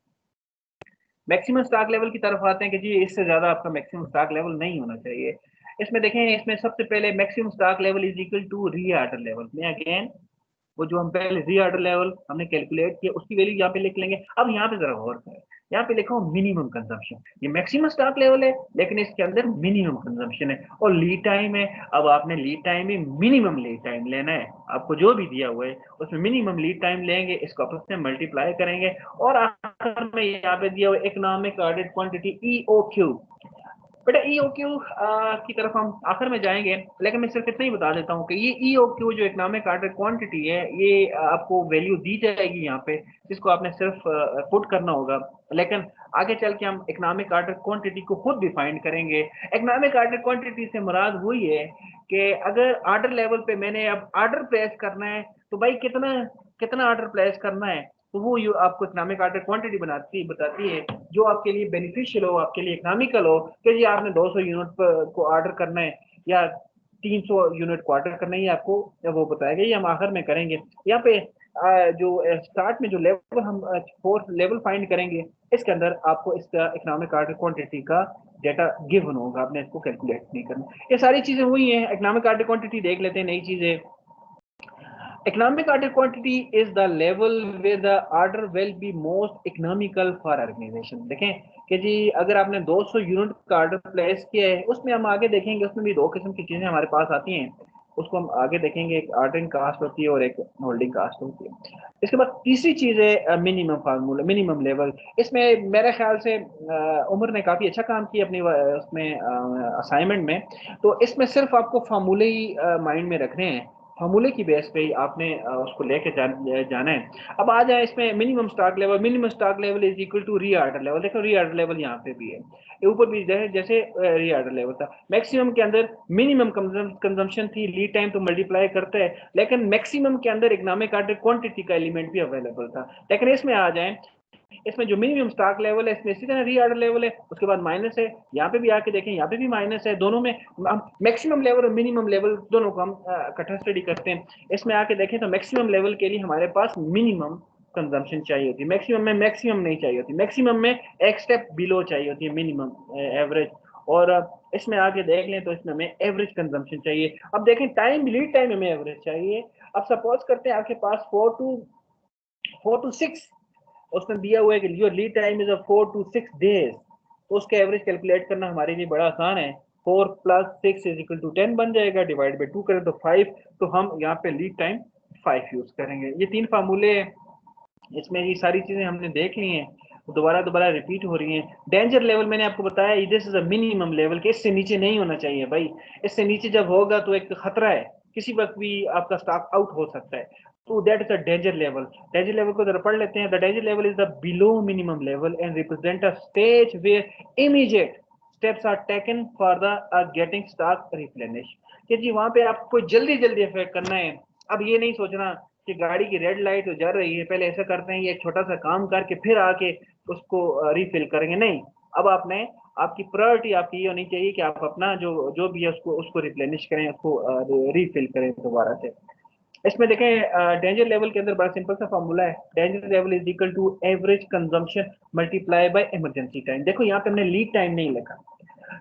S1: Maximum stock level की तरफ आते हैं कि जी इससे ज्यादा आपका मैक्सिमम स्टॉक लेवल नहीं होना चाहिए। इसमें देखें, इसमें सबसे पहले maximum stock level is equal to reorder level में। अगेन वो जो हम पहले री ऑर्डर लेवल हमने कैलकुलेट किया उसकी वैल्यू यहाँ पे लिख लेंगे। अब यहाँ पे जरा गौर करें, यहाँ पे लिखा हूँ मिनिमम कंजम्पशन, ये मैक्सिमम स्टॉक लेवल है लेकिन इसके अंदर मिनिमम कंजम्पशन है और लीड टाइम है। अब आपने लीड टाइम में मिनिमम लीड टाइम लेना है, आपको जो भी दिया हुआ है उसमें मिनिमम लीड टाइम लेंगे, इसको आपस में मल्टीप्लाई करेंगे और आखिर में यहाँ पे दिया हुआ इकोनॉमिक ऑर्डर क्वांटिटी EOQ। बेटा EOQ की तरफ हम आखिर में जाएंगे, लेकिन मैं सिर्फ इतना ही बता देता हूँ कि ये EOQ जो इकोनॉमिक ऑर्डर क्वांटिटी है ये आपको वैल्यू दी जाएगी यहाँ पे, जिसको आपने सिर्फ पुट करना होगा। लेकिन आगे चल के हम इकोनॉमिक ऑर्डर क्वांटिटी को खुद डिफाइन करेंगे। इकोनॉमिक ऑर्डर क्वांटिटी से मुराद वही है कि अगर ऑर्डर लेवल पे मैंने अब ऑर्डर प्लेस करना है तो भाई कितना कितना ऑर्डर प्लेस करना है, तो वो आपको इकोनॉमिक ऑर्डर क्वांटिटी बताती है जो आपके लिए बेनिफिशियल हो, आपके लिए इकोनॉमिकल हो कि जी आपने 200 यूनिट को ऑर्डर करना है या 300 यूनिट को ऑर्डर करना है, ये आपको वो बताएगा। ये हम आखिर में करेंगे। यहाँ पे जो स्टार्ट में जो लेवल हम फोर्थ लेवल फाइंड करेंगे इसके अंदर आपको इसका इकोनॉमिक ऑर्डर क्वांटिटी का डेटा गिवन होगा, आपने इसको कैलकुलेट नहीं करना। ये सारी चीजें हुई हैं। इकोनॉमिक ऑर्डर क्वांटिटी देख लेते हैं, नई चीजें। Economic order quantity is the level where the order will be most economical for organization। देखें कि जी अगर आपने 200 यूनिट का ऑर्डर प्लेस किया है, उसमें हम आगे देखेंगे उसमें भी दो किस्म की चीजें हमारे पास आती हैं, उसको हम आगे देखेंगे। एक ऑर्डरिंग कास्ट होती है और एक होल्डिंग कास्ट होती है। इसके बाद तीसरी चीज है मिनिमम फार्मूला, मिनिमम लेवल। इसमें मेरे ख्याल से उमर ने काफी अच्छा काम किया अपनी उसमें असाइनमेंट में, तो इसमें सिर्फ आपको फार्मूले ही माइंड में रखने हैं, फार्मूले की बेस पे ही आपने उसको लेके जाना है। अब आ जाए इसमें minimum stock level. Minimum stock level is equal to reorder level. देखो री ऑर्डर लेवल यहाँ पे भी है, ये ऊपर भी जैसे री ऑर्डर लेवल था। मैक्सिमम के अंदर मिनिमम कंजम्पशन थी, लीड टाइम तो मल्टीप्लाई करता है, लेकिन मैक्सिमम के अंदर इकोनॉमिक ऑर्डर क्वांटिटी का एलिमेंट भी अवेलेबल था। लेकिन इसमें आ जाए इसमें जो मिनिमम स्टॉक लेवल है इसमें इसी तरह री ऑर्डर लेवल है, उसके बाद माइनस है, यहाँ पे भी आके देखें यहाँ पे भी माइनस है, दोनों में हम मैक्सिमम लेवल और मिनिमम लेवल दोनों को हम इकट्ठा स्टडी करते हैं। इसमें आके देखें तो मैक्सिमम लेवल के लिए हमारे पास मिनिमम कंजम्पशन चाहिए होती है, मैक्सिमम नहीं चाहिए होती, मैक्सिमम में एक स्टेप बिलो चाहिए होती है मिनिमम एवरेज। और इसमें आगे देख लें तो इसमें हमें एवरेज कंजम्पशन चाहिए। अब देखें टाइम, लीड टाइम हमें एवरेज चाहिए। अब सपोज करते हैं आपके पास 4 to 6 उसमें दिया हुआ है कि your lead time is 4 to 6 days, तो उसका एवरेज कैलकुलेट करना हमारे लिए बड़ा आसान है। 4 + 6 = 10 बन जाएगा, डिवाइड बाई 2 करें तो 5, तो हम यहाँ पे लीड टाइम 5 यूज करेंगे। ये 3 फार्मूले, इसमें ये सारी चीजें हमने देख ली हैं, दोबारा दोबारा रिपीट हो रही हैं। डेंजर लेवल मैंने आपको बताया, this is a minimum level के इससे नीचे नहीं होना चाहिए भाई, इससे नीचे जब होगा तो एक खतरा है, किसी वक्त भी आपका स्टॉक आउट हो सकता है, तो that is a danger level. Danger level को जरा पढ़ लेते हैं। The danger level is the below minimum level and represent a stage where immediate steps are taken for the getting stock replenish, कि जी वहां पे आपको जल्दी जल्दी इफेक्ट करना है। अब ये नहीं सोचना कि गाड़ी की रेड लाइट हो जा रही है, पहले ऐसा करते हैं ये एक छोटा सा काम करके फिर आके उसको रिफिल करेंगे, नहीं। अब आपने, आपकी प्रायोरिटी आपकी ये होनी चाहिए कि आप अपना जो जो भी है उसको उसको रिप्लेनिश करें, उसको रिफिल करें दोबारा से। इसमें देखें डेंजर लेवल के अंदर बड़ा सिंपल सा फॉर्मूला है, danger level is equal to average consumption multiply by emergency time. देखो यहाँ पे हमने लीड टाइम नहीं लिखा,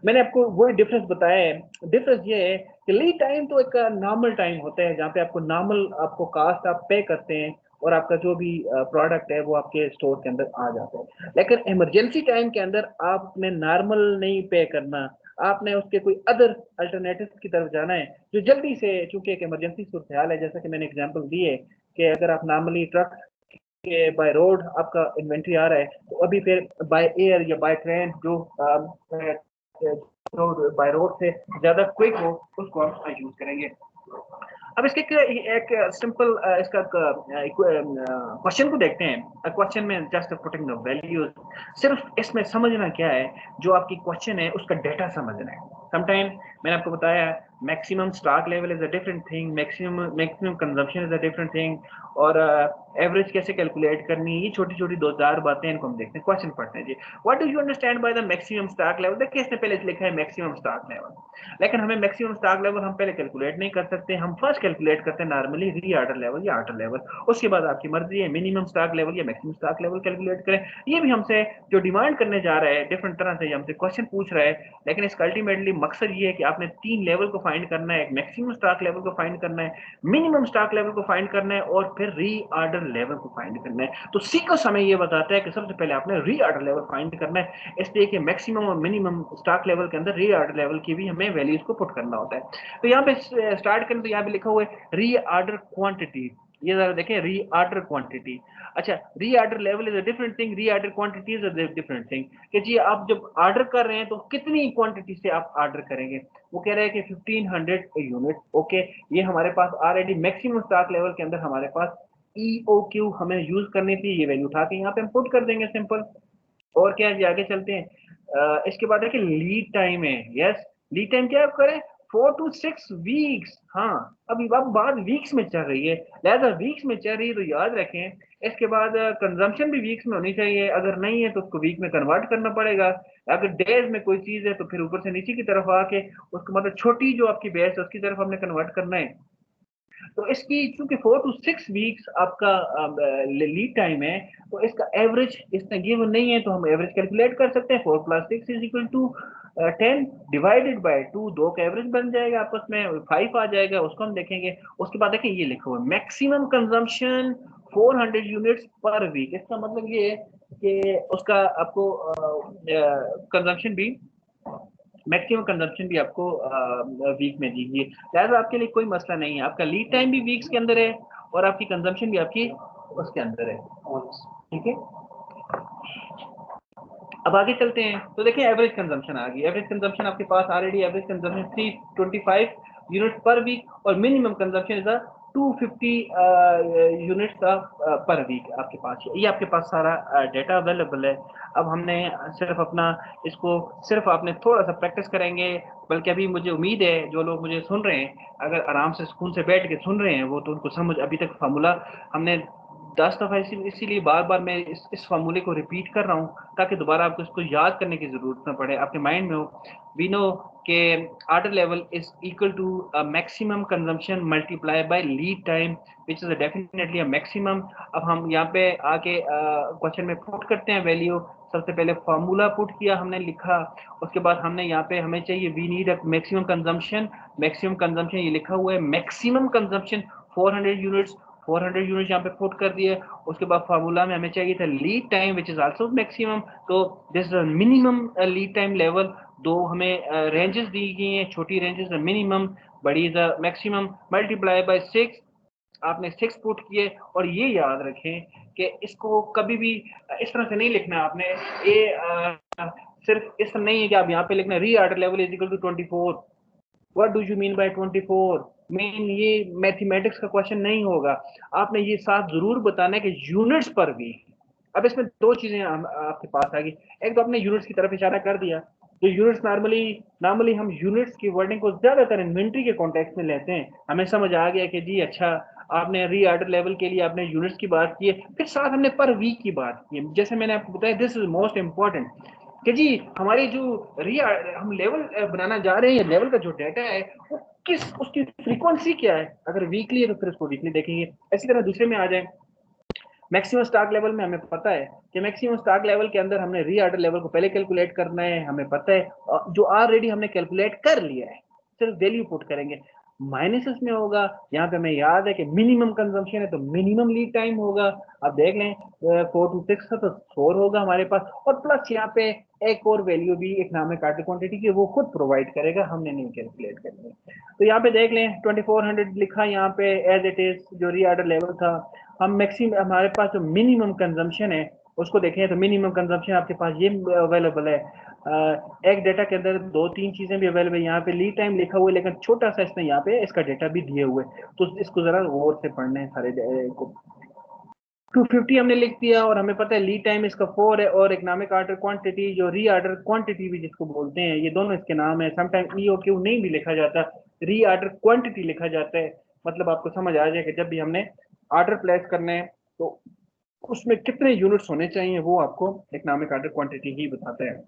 S1: मैंने आपको वही डिफरेंस बताया है। डिफरेंस ये है कि लीड टाइम तो एक नॉर्मल टाइम होता है जहाँ पे आपको नॉर्मल आपको कास्ट आप पे करते हैं और आपका जो भी प्रोडक्ट है वो आपके स्टोर के अंदर आ जाता है। लेकिन इमरजेंसी टाइम के अंदर आपने नॉर्मल नहीं पे करना, आपने उसके कोई अदर अल्टरनेटिव की तरफ जाना है जो जल्दी से, चूंकि एक इमरजेंसी सूरत हाल है, जैसा कि मैंने एग्जांपल दी है कि अगर आप नॉर्मली ट्रक के बाय रोड आपका इन्वेंट्री आ रहा है, तो अभी फिर बाय एयर या बाय ट्रेन जो बाय रोड से ज्यादा क्विक हो उसको हम यूज करेंगे। अब इसके एक सिंपल इसका क्वेश्चन को देखते हैं। क्वेश्चन में जस्ट पुटिंग द वैल्यूज, सिर्फ इसमें समझना क्या है, जो आपकी क्वेश्चन है उसका डेटा समझना है। समटाइम मैंने आपको बताया maximum stock level is a different thing, maximum consumption is a different thing, और एवरेज कैसे कैलकुलेट करनी, ये छोटी छोटी 2-4 बातें इनको हम देखते हैं। क्वेश्चन पढ़ते हैं जी, what do you understand by the maximum stock level. देखिए इसने पहले लिखा है मैक्सिमम स्टॉक लेवल, लेकिन हमें मैक्सिमम स्टॉक लेवल हम पहले कैलकुलेट नहीं कर सकते, हम फर्स्ट कैलकुलेट करते हैं नॉर्मली री ऑर्डर लेवल या ऑर्डर लेवल, उसके बाद आपकी मर्जी है मिनिमम स्टॉक लेवल या मैक्सिमम स्टॉक लेवल कैलकुलेट करें। ये भी हमसे जो डिमांड करने जा रहा है डिफरेंट तरह से, हमसे क्वेश्चन पूछ रहा है, लेकिन इसका अल्टीमेटली मकसद ये है कि आपने 3 लेवल को फाइंड करना है, एक मैक्सिमम स्टॉक लेवल को फाइंड करना है, मिनिमम स्टॉक लेवल को फाइंड करना है और फिर री ऑर्डर लेवल को फाइंड करना है। तो सीक्वेंस हमें ये बताता है कि सबसे पहले आपने री ऑर्डर लेवल फाइंड करना है, इसलिए कि मैक्सिमम और मिनिमम स्टॉक लेवल के अंदर री ऑर्डर लेवल की भी हमें वैल्यूज को पुट करना होता है। तो यहाँ पे स्टार्ट करें तो यहाँ पे लिखा हुआ है री ऑर्डर क्वांटिटी, ये जरा देखें री ऑर्डर क्वांटिटी। अच्छा, reorder level is a different thing, reorder quantity is a different thing, कि जी आप जब ऑर्डर कर रहे हैं तो कितनी क्वांटिटी से आप ऑर्डर करेंगे। वो कह रहे हैं कि 1500 यूनिट, ओके, ये हमारे पास ऑलरेडी मैक्सिमम स्टॉक लेवल के अंदर हमारे पास EOQ हमें यूज करनी थी, ये वैल्यू उठा के यहाँ पे हम पुट कर देंगे, सिंपल। और क्या है जी, आगे चलते हैं। इसके बाद देखिए लीड टाइम है, यस, लीड टाइम क्या आप करें 4 to 6 वीक्स। हाँ, अभी अब बात वीक्स में चल रही है, लिहाजा वीक्स में चल रही है तो याद रखें। इसके बाद कंजम्पशन भी वीक्स में होनी चाहिए, अगर नहीं है तो उसको वीक में कन्वर्ट करना पड़ेगा। अगर डेज में कोई चीज है तो फिर ऊपर से नीचे की तरफ आके उसको मतलब छोटी जो आपकी बेस है उसकी तरफ हमने कन्वर्ट करना है। तो इसकी चूंकि 4 to 6 वीक्स आपका लीड टाइम है, तो इसका एवरेज इसने गिवन नहीं है, तो हम एवरेज कैलकुलेट कर सकते हैं। 4 + 6 = 10 डिवाइडेड बाय 2, दो का एवरेज बन जाएगा, आपस में 5 आ जाएगा, उसको हम देखेंगे। उसके बाद देखिए ये लिखा हुआ है maximum consumption 400 units per week, इसका मतलब ये है कि उसका आपको कंजम्पशन भी, मैक्सिमम कंजम्पशन भी आपको वीक में दीजिए, लिहाजा आपके लिए कोई मसला नहीं है, आपका लीड टाइम भी वीक्स के अंदर है और आपकी कंजम्पशन भी आपकी उसके अंदर है, ठीक है। अब आगे चलते हैं तो देखिए एवरेज कंजम्पशन आ गई। एवरेज कंजम्पशन आपके पास already average consumption 325 unit per week और minimum consumption is 250 units per week आपके पास। ये आपके पास सारा डेटा अवेलेबल है। अब हमने सिर्फ अपना इसको सिर्फ आपने थोड़ा सा प्रैक्टिस करेंगे, बल्कि अभी मुझे उम्मीद है जो लोग मुझे सुन रहे हैं अगर आराम से सुकून से बैठ के सुन रहे हैं वो तो उनको समझ, अभी तक फार्मूला हमने 10 दफ़ा इसीलिए बार बार मैं इस फार्मूले को रिपीट कर रहा हूँ ताकि दोबारा आपको इसको याद करने की ज़रूरत ना पड़े, आपके माइंड में हो। वी नो के order level is equal to maximum consumption multiply by lead time which is definitely a maximum. अब हम यहाँ पे आके क्वेश्चन में पुट करते हैं वैल्यू। सबसे पहले फार्मूला पुट किया हमने, लिखा, उसके बाद हमने यहाँ पे हमें चाहिए we need a maximum consumption. Maximum consumption ये लिखा हुआ है, मैक्सिमम कंजम्पशन 400 यूनिट्स, 400 यूनिट यहाँ पे पुट कर दिए। उसके बाद फार्मूला में हमें चाहिए था lead time which is also maximum, तो this minimum lead time level. दो हमें रेंजेस दी गई हैं, छोटी रेंजेस मिनिमम, बड़ी इज मैक्सिमम, मल्टीप्लाई बाय 6। आपने 6 पुट किए। और ये याद रखें कि इसको कभी भी इस तरह से नहीं लिखना आपने। ये सिर्फ इस तरह नहीं है कि आप यहाँ पे लिखना reorder level is equal to 24। What do you mean by 24? Mean ये मैथमेटिक्स का क्वेश्चन नहीं होगा। आपने ये साथ जरूर बताना है कि यूनिट्स पर वीक। अब इसमें दो चीजें आपके पास आ गई। एक तो आपने यूनिट्स की तरफ इशारा कर दिया, तो यूनिट्स नॉर्मली हम यूनिट्स की वर्डिंग को ज्यादातर इन्वेंट्री के कॉन्टेक्स्ट में लेते हैं। हमें समझ आ गया कि जी अच्छा, आपने री ऑर्डर लेवल के लिए आपने यूनिट्स की बात की है, फिर साथ हमने पर वीक की बात की है। जैसे मैंने आपको बताया, दिस इज मोस्ट इंपॉर्टेंट कि जी हमारी जो हम लेवल बनाना जा रहे हैं, लेवल का जो डाटा है वो किस, उसकी फ्रीक्वेंसी क्या है। अगर वीकली है तो फिर उसको वीकली देखेंगे। इसी तरह दूसरे में आ जाए, मैक्सिमम स्टॉक लेवल में हमें पता है कि मैक्सिमम स्टॉक लेवल के अंदर हमने री ऑर्डर लेवल को पहले कैलकुलेट करना है, हमें पता है, जो ऑलरेडी हमने कैलकुलेट कर लिया है, सिर्फ वैल्यू पुट करेंगे। माइनस में होगा, यहाँ पे हमें याद है कि मिनिमम कंजम्पशन है तो मिनिमम लीड टाइम होगा। अब देख लें 4 to 6 तो 4 होगा हमारे पास, और प्लस यहाँ पे एक और वैल्यू भी इकोनॉमिक आर्टिकल क्वांटिटी की, वो खुद प्रोवाइड करेगा, हमने नहीं कैलकुलेट करनी। तो यहाँ पे देख लें 2400 लिखा यहाँ पे एज इट इज, जो री ऑर्डर लेवल था। हम मैक्सिमम, हमारे पास जो मिनिमम कंजम्पशन है उसको देखें तो मिनिमम कंजम्पशन आपके पास ये अवेलेबल है। एक डेटा के अंदर दो तीन चीजें भी अवेलेबल है। यहाँ पे लीड टाइम लिखा हुआ है, लेकिन छोटा सा इसमें यहाँ पे इसका डेटा भी दिए हुए, तो इसको जरा गौर से पढ़ना है सारे को। 250 हमने लिख दिया, और हमें पता है लीड टाइम इसका 4 है, और इकोनॉमिक ऑर्डर क्वांटिटी जो री ऑर्डर क्वांटिटी भी जिसको बोलते हैं, ये दोनों इसके नाम है। समटाइम ईओक्यू नहीं भी लिखा जाता, री ऑर्डर क्वांटिटी लिखा जाता है। मतलब आपको समझ आ जाए कि जब भी हमने ऑर्डर प्लेस करने हैं तो उसमें कितने यूनिट्स होने चाहिए, वो आपको इकोनॉमिक ऑर्डर क्वांटिटी ही बताता है।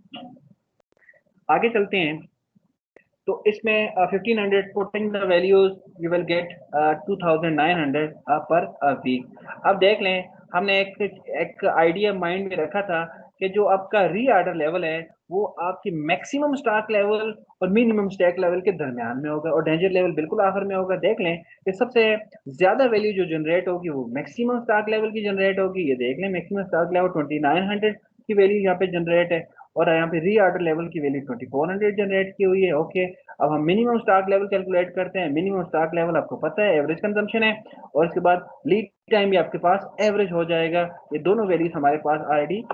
S1: आगे चलते हैं, तो इसमें 1500 putting the values you will get 2900 per week. अब देख लें, हमने एक आइडिया माइंड में रखा था कि जो आपका री ऑर्डर लेवल है वो आपकी मैक्सिमम स्टॉक लेवल और मिनिमम स्टॉक लेवल के दरमियान में होगा, और डेंजर लेवल बिल्कुल आखिर में होगा। देख लें कि सबसे ज्यादा वैल्यू जो जनरेट होगी वो मैक्सिमम स्टॉक लेवल की जनरेट होगी। ये देख लें, मैक्सिमम स्टॉक लेवल 2900 की वैल्यू यहाँ पे जनरेट है, और यहाँ पे री ऑर्डर लेवल की वैल्यू 2400 जनरेट की हुई है। ओके, अब हम मिनिमम स्टॉक लेवल कैलकुलेट करते हैं। मिनिमम स्टॉक लेवल आपको पता है एवरेज कंजम्पशन है, और इसके बाद लीड टाइम भी आपके पास एवरेज हो जाएगा। ये दोनों वैल्यूज हमारे पास ऑलरेडी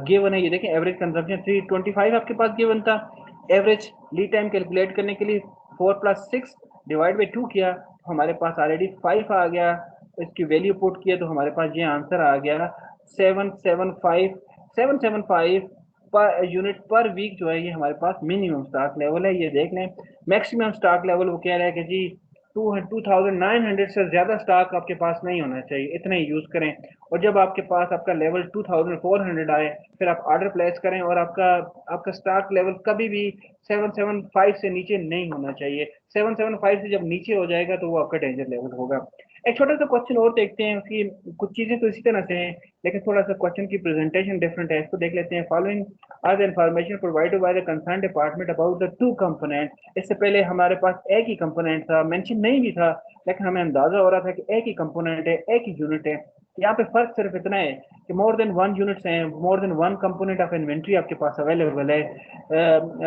S1: गिवन है। ये देखें, एवरेज कंजम्पशन 325 आपके पास गिवन था। एवरेज लीड टाइम कैलकुलेट करने के लिए 4 + 6 डिवाइड बाई 2 किया, तो हमारे पास ऑलरेडी 5 आ गया। इसकी वैल्यू पुट किया तो हमारे पास ये आंसर आ गया 775 पर यूनिट पर वीक जो है, ये हमारे पास मिनिमम स्टॉक लेवल है। ये देख लें, मैक्सिमम स्टॉक लेवल वो कह रहा है कि जी 2900 से ज्यादा स्टॉक आपके पास नहीं होना चाहिए, इतना ही यूज करें। और जब आपके पास आपका लेवल 2400 आए, फिर आप ऑर्डर प्लेस करें, और आपका आपका स्टॉक लेवल कभी भी 775 से नीचे नहीं होना चाहिए। 775 से जब नीचे हो जाएगा तो वो आपका डेंजर लेवल होगा। एक छोटा सा क्वेश्चन और देखते हैं, उसकी कुछ चीजें तो इसी तरह से हैं, लेकिन थोड़ा सा क्वेश्चन की प्रेजेंटेशन डिफरेंट है, इसको देख लेते हैं। Following are the information provided by the concern department about the two component. इससे पहले हमारे पास एक ही कंपोनेंट था, मेंशन नहीं भी था, लेकिन हमें अंदाजा हो रहा था कि एक ही कंपोनेंट है, एक ही यूनिट है। यहाँ पे फर्क सिर्फ इतना है कि मोर देन वन यूनिट्स हैं, more than one component of inventory आपके पास अवेलेबल है,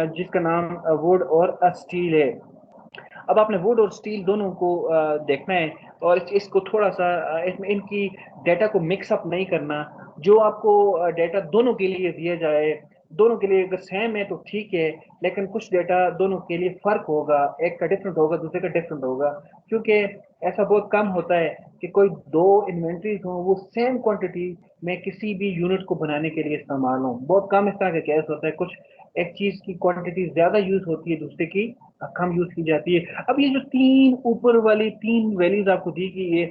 S1: जिसका नाम वुड और स्टील है। अब आपने वुड और स्टील दोनों को देखना है, और इसको थोड़ा सा इसमें इनकी डेटा को मिक्सअप नहीं करना। जो आपको डेटा दोनों के लिए दिया जाए, दोनों के लिए अगर सेम है तो ठीक है, लेकिन कुछ डेटा दोनों के लिए फर्क होगा, एक का डिफरेंट होगा, दूसरे का डिफरेंट होगा। क्योंकि ऐसा बहुत कम होता है कि कोई दो इन्वेंट्रीज हो वो सेम क्वांटिटी में किसी भी यूनिट को बनाने के लिए इस्तेमाल हो। बहुत कम इस तरह का केस होता है। कुछ एक चीज की क्वांटिटी ज्यादा यूज होती है, दूसरे की कम यूज की जाती है। अब ये जो तीन ऊपर वाली तीन वैल्यूज आपको दी गई है,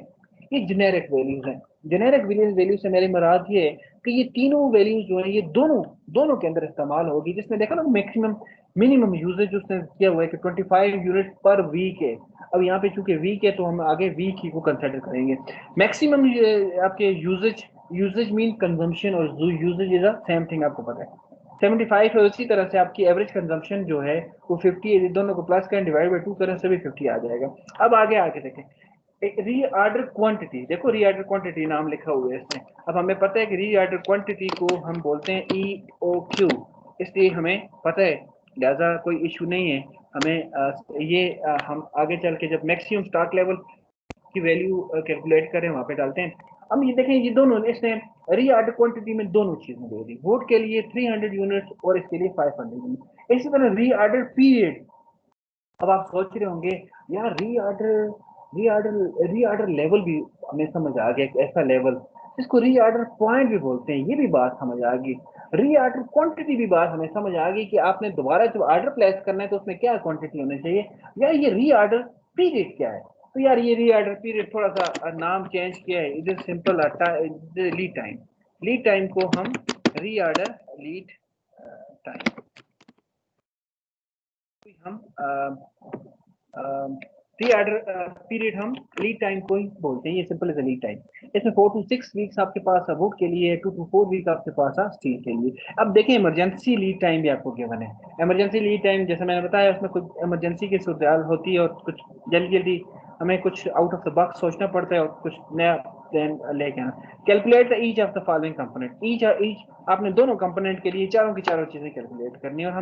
S1: ये जेनेरिक वैल्यूज हैं। जेनेरिक वैल्यू से मेरी मुराद ये है कि ये तीनों वैल्यूज जो है ये दोनों दोनों के अंदर इस्तेमाल होगी। जिसमें देखा ना मैक्सिमम मिनिमम यूजेज उसने किया हुआ है कि 25 यूनिट पर वीक है। अब यहाँ पे चूंकि वीक है तो हम आगे वीक ही को कंसिडर करेंगे। मैक्सिमम आपके यूजेज, यूजेज मीन कंजम्पशन और usages is a same thing, आपको पता है 75 है। उसी तरह से आपकी एवरेज कंजम्पशन जो है वो 50 है। दोनों को प्लस करें डिवाइड बाई 2 करें से भी 50 आ जाएगा। अब आगे आगे देखें रीऑर्डर क्वांटिटी, देखो रीऑर्डर क्वांटिटी नाम लिखा हुआ है इसमें। अब हमें पता है कि रीऑर्डर क्वांटिटी को हम बोलते हैं EOQ, इसलिए हमें पता है, लिहाजा कोई इशू नहीं है हमें। हम आगे चल के जब मैक्सिमम स्टॉक लेवल की वैल्यू कैलकुलेट करें वहां पे डालते हैं। अब ये देखें ये दोनों इसने रीऑर्डर क्वांटिटी में दोनों चीजें दे दी, वुड के लिए 300 यूनिट्स और इसके लिए 500 यूनिट। इसी तरह रीऑर्डर पीरियड, अब आप सोच रहे होंगे यार रीऑर्डर लेवल भी हमें समझ आ गया, एक ऐसा लेवल जिसको रीऑर्डर पॉइंट भी बोलते हैं, ये भी बात समझ आ गई। रीऑर्डर क्वांटिटी भी बात हमें समझ आ गई कि आपने दोबारा जब ऑर्डर प्लेस करना है तो उसमें क्या क्वांटिटी होनी चाहिए। या ये रीऑर्डर पीरियड क्या है, तो यार ये रीऑर्डर पीरियड थोड़ा सा नाम चेंज किया है, it is simple lead time. Lead time को हम रीऑर्डर लीड टाइम हम प्री ऑर्डर पीरियड हम लीड टाइम को ही बोलते हैं। ये सिंपल इज लीड टाइम। इसमें 4 to 6 वीक्स आपके पास वुड के लिए, 2 to 4 वीक आपके पास स्टील के लिए। अब देखें इमरजेंसी लीड टाइम भी आपको गिवन है। इमरजेंसी लीड टाइम जैसे मैंने बताया उसमें कुछ इमरजेंसी की सूरत होती है और कुछ जल्दी जल्दी हमें कुछ आउट ऑफ द बॉक्स सोचना पड़ता है और कुछ नया प्लान लेके आना। Calculate each of the following component, each आपने दोनों कंपोनेंट के लिए चारों की चारों चीजें कैलकुलेट करनी है। और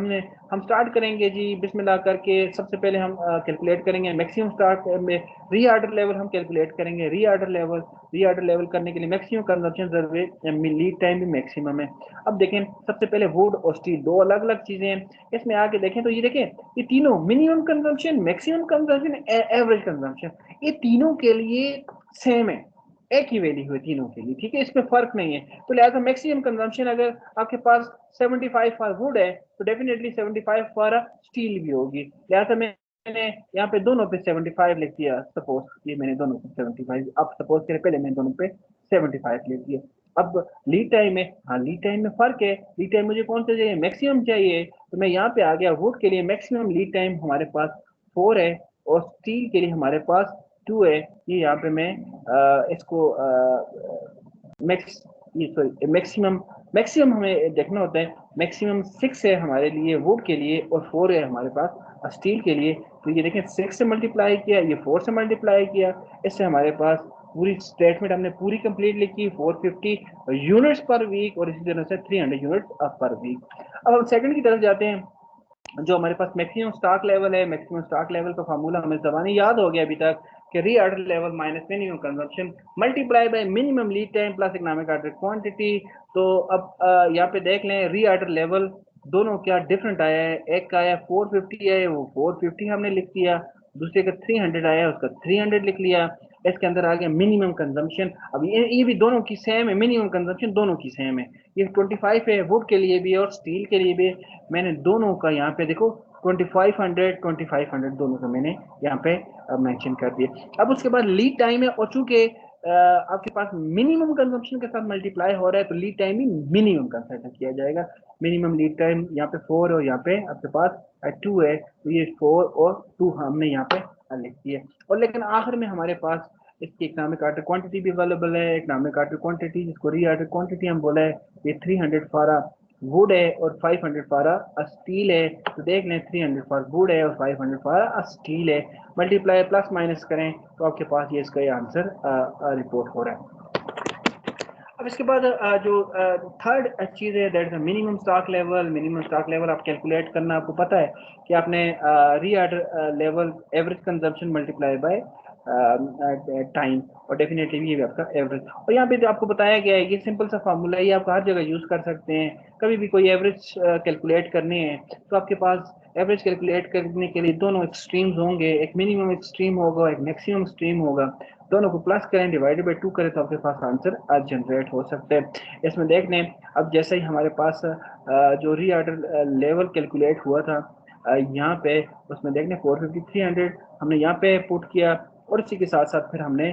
S1: हम स्टार्ट करेंगे जी बिस्मिल्लाह करके। सबसे पहले हम कैलकुलेट करेंगे मैक्सिमम स्टार्ट में रीऑर्डर लेवल हम कैलकुलेट करेंगे। रीऑर्डर लेवल करने के लिए मैक्सिमम कंजम्पशन जरूरी, लीड टाइम भी मैक्सिमम है। अब देखें सबसे पहले वुड और स्टील दो अलग अलग चीजें हैं। इसमें आके देखें तो ये देखें ये तीनों minimum consumption, maximum consumption, average consumption, ये तीनों के लिए सेम है, एक ही वैल्यू है तीनों के लिए, ठीक है, इसमें फर्क नहीं है। तो लिहाजा मैक्सिमम कंजम्पशन अगर आपके पास 75 फॉर वुड है तो डेफिनेटली 75 फॉर स्टील भी होगी। लिहाजा मैंने यहाँ पे दोनों पे 75 लिख दिया। सपोज ये मैंने दोनों पे 75, अब सपोज करें पहले मैंने दोनों पे 75 लिख दिया। अब लीड टाइम है, हाँ लीड टाइम में फर्क है। लीड टाइम मुझे कौन सा चाहिए, मैक्सिमम चाहिए, तो मैं यहाँ पे आ गया। वुड के लिए मैक्सिमम लीड टाइम हमारे पास 4 है और स्टील के लिए हमारे पास 2 है। ये यहाँ पे मैं इसको मैक्स ये सॉरी मैक्सिमम मैक्सिमम हमें देखना होता है। मैक्सिमम 6 है हमारे लिए वुड के लिए और 4 है हमारे पास स्टील के लिए। तो ये देखें 6 से मल्टीप्लाई किया, ये 4 से मल्टीप्लाई किया, इससे हमारे पास पूरी स्टेटमेंट हमने पूरी कंप्लीट लिखी, 450 यूनिट्स पर वीक और इसी तरह से 300 यूनिट्स पर वीक। अब हम सेकंड की तरफ जाते हैं। जो हमारे पास मैक्सिमम स्टॉक लेवल है, मैक्सिमम स्टॉक लेवल का फार्मूला हमें ज़बानी याद हो गया अभी तक कि री order level minus minimum consumption multiply bye minimum lead time plus economic order quantity. तो अब यहाँ पे देख लें री ऑर्डर लेवल दोनों क्या डिफरेंट आया है। एक का आया 450 है, वो 450 हमने लिख दिया। दूसरे का 300 आया, उसका 300 लिख लिया। इसके अंदर आ गया मिनिमम कंजम्पशन। अब ये भी दोनों की सेम है, मिनिमम कंजम्पशन दोनों की सेम है। ये 25 है वुड के लिए भी और स्टील के लिए भी। मैंने दोनों का यहाँ पे देखो 2500 दोनों का मैंने यहाँ पे मेंशन कर दिया। अब उसके बाद लीड टाइम है और चूंकि आपके पास मिनिमम कंजम्पशन के साथ मल्टीप्लाई हो रहा है तो लीड टाइम भी मिनिमम कंसिडर किया जाएगा। मिनिमम लीड टाइम यहाँ पे 4 और यहाँ पे आपके पास 2 है, तो ये 4 और 2 हमने यहाँ पे लिख दिए। और लेकिन आखिर में हमारे पास इसकी इकोनॉमिक ऑर्डर क्वांटिटी भी अवेलेबल है। इकोनॉमिक ऑर्डर क्वांटिटी जिसको री ऑर्डर क्वांटिटी हम बोला है, ये 300 फारा वुड है और 500 फारा स्टील है। तो देख लें 300 फॉर वुड है और 500 फारा स्टील है। मल्टीप्लाई प्लस माइनस करें तो आपके पास ये इसका आंसर रिपोर्ट हो रहा है। अब इसके बाद जो थर्ड चीज़ है that is minimum stock level. Minimum stock level आप कैलकुलेट करना, आपको पता है कि आपने री order level average consumption multiply by time और डेफिनेटली ये भी आपका एवरेज। और यहाँ पे जो आपको बताया गया है ये सिंपल सा फार्मूला है, ये आप हर जगह यूज़ कर सकते हैं। कभी भी कोई एवरेज कैलकुलेट करनी है तो आपके पास एवरेज कैलकुलेट करने के लिए दोनों एक्सट्रीम्स होंगे, एक मिनिमम एक्सट्रीम होगा, एक मैक्सिमम एक्सट्रीम होगा। दोनों को प्लस करें डिवाइडेड बाई 2 करें तो आपके पास आंसर जनरेट हो सकते हैं। इसमें देख लें अब जैसे ही हमारे पास जो री ऑर्डर लेवल कैलकुलेट हुआ था यहाँ पे उसमें देख लें 450 300 हमने यहाँ पे पुट किया। और इसी के साथ साथ फिर हमने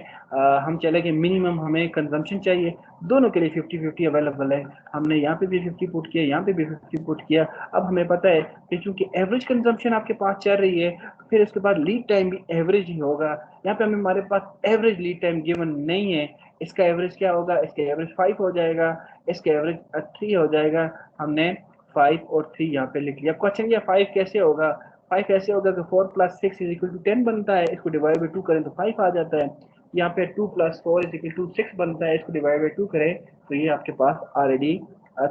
S1: हम चले गए मिनिमम हमें कंजम्पशन चाहिए, दोनों के लिए 50-50 अवेलेबल है। हमने यहाँ पे भी 50 पुट किया, यहाँ पे भी 50 पुट किया। अब हमें पता है कि चूंकि एवरेज कंजम्पशन आपके पास चल रही है, फिर उसके बाद लीड टाइम भी एवरेज ही होगा। यहाँ पे हमारे पास एवरेज लीड टाइम गिवन नहीं है। इसका एवरेज क्या होगा, इसका एवरेज 5 हो जाएगा, इसका एवरेज 3 हो जाएगा। हमने 5 और 3 यहाँ पे लिख लिया। क्वेश्चन ये 5 कैसे होगा, 5 ऐसे होगा कि 4 + 6 = 10 बनता है, इसको डिवाइड बाई 2 करें तो 5 आ जाता है। यहाँ पे 2 + 4 = 6 बनता है, इसको डिवाइड बाई 2 करें तो ये आपके पास ऑलरेडी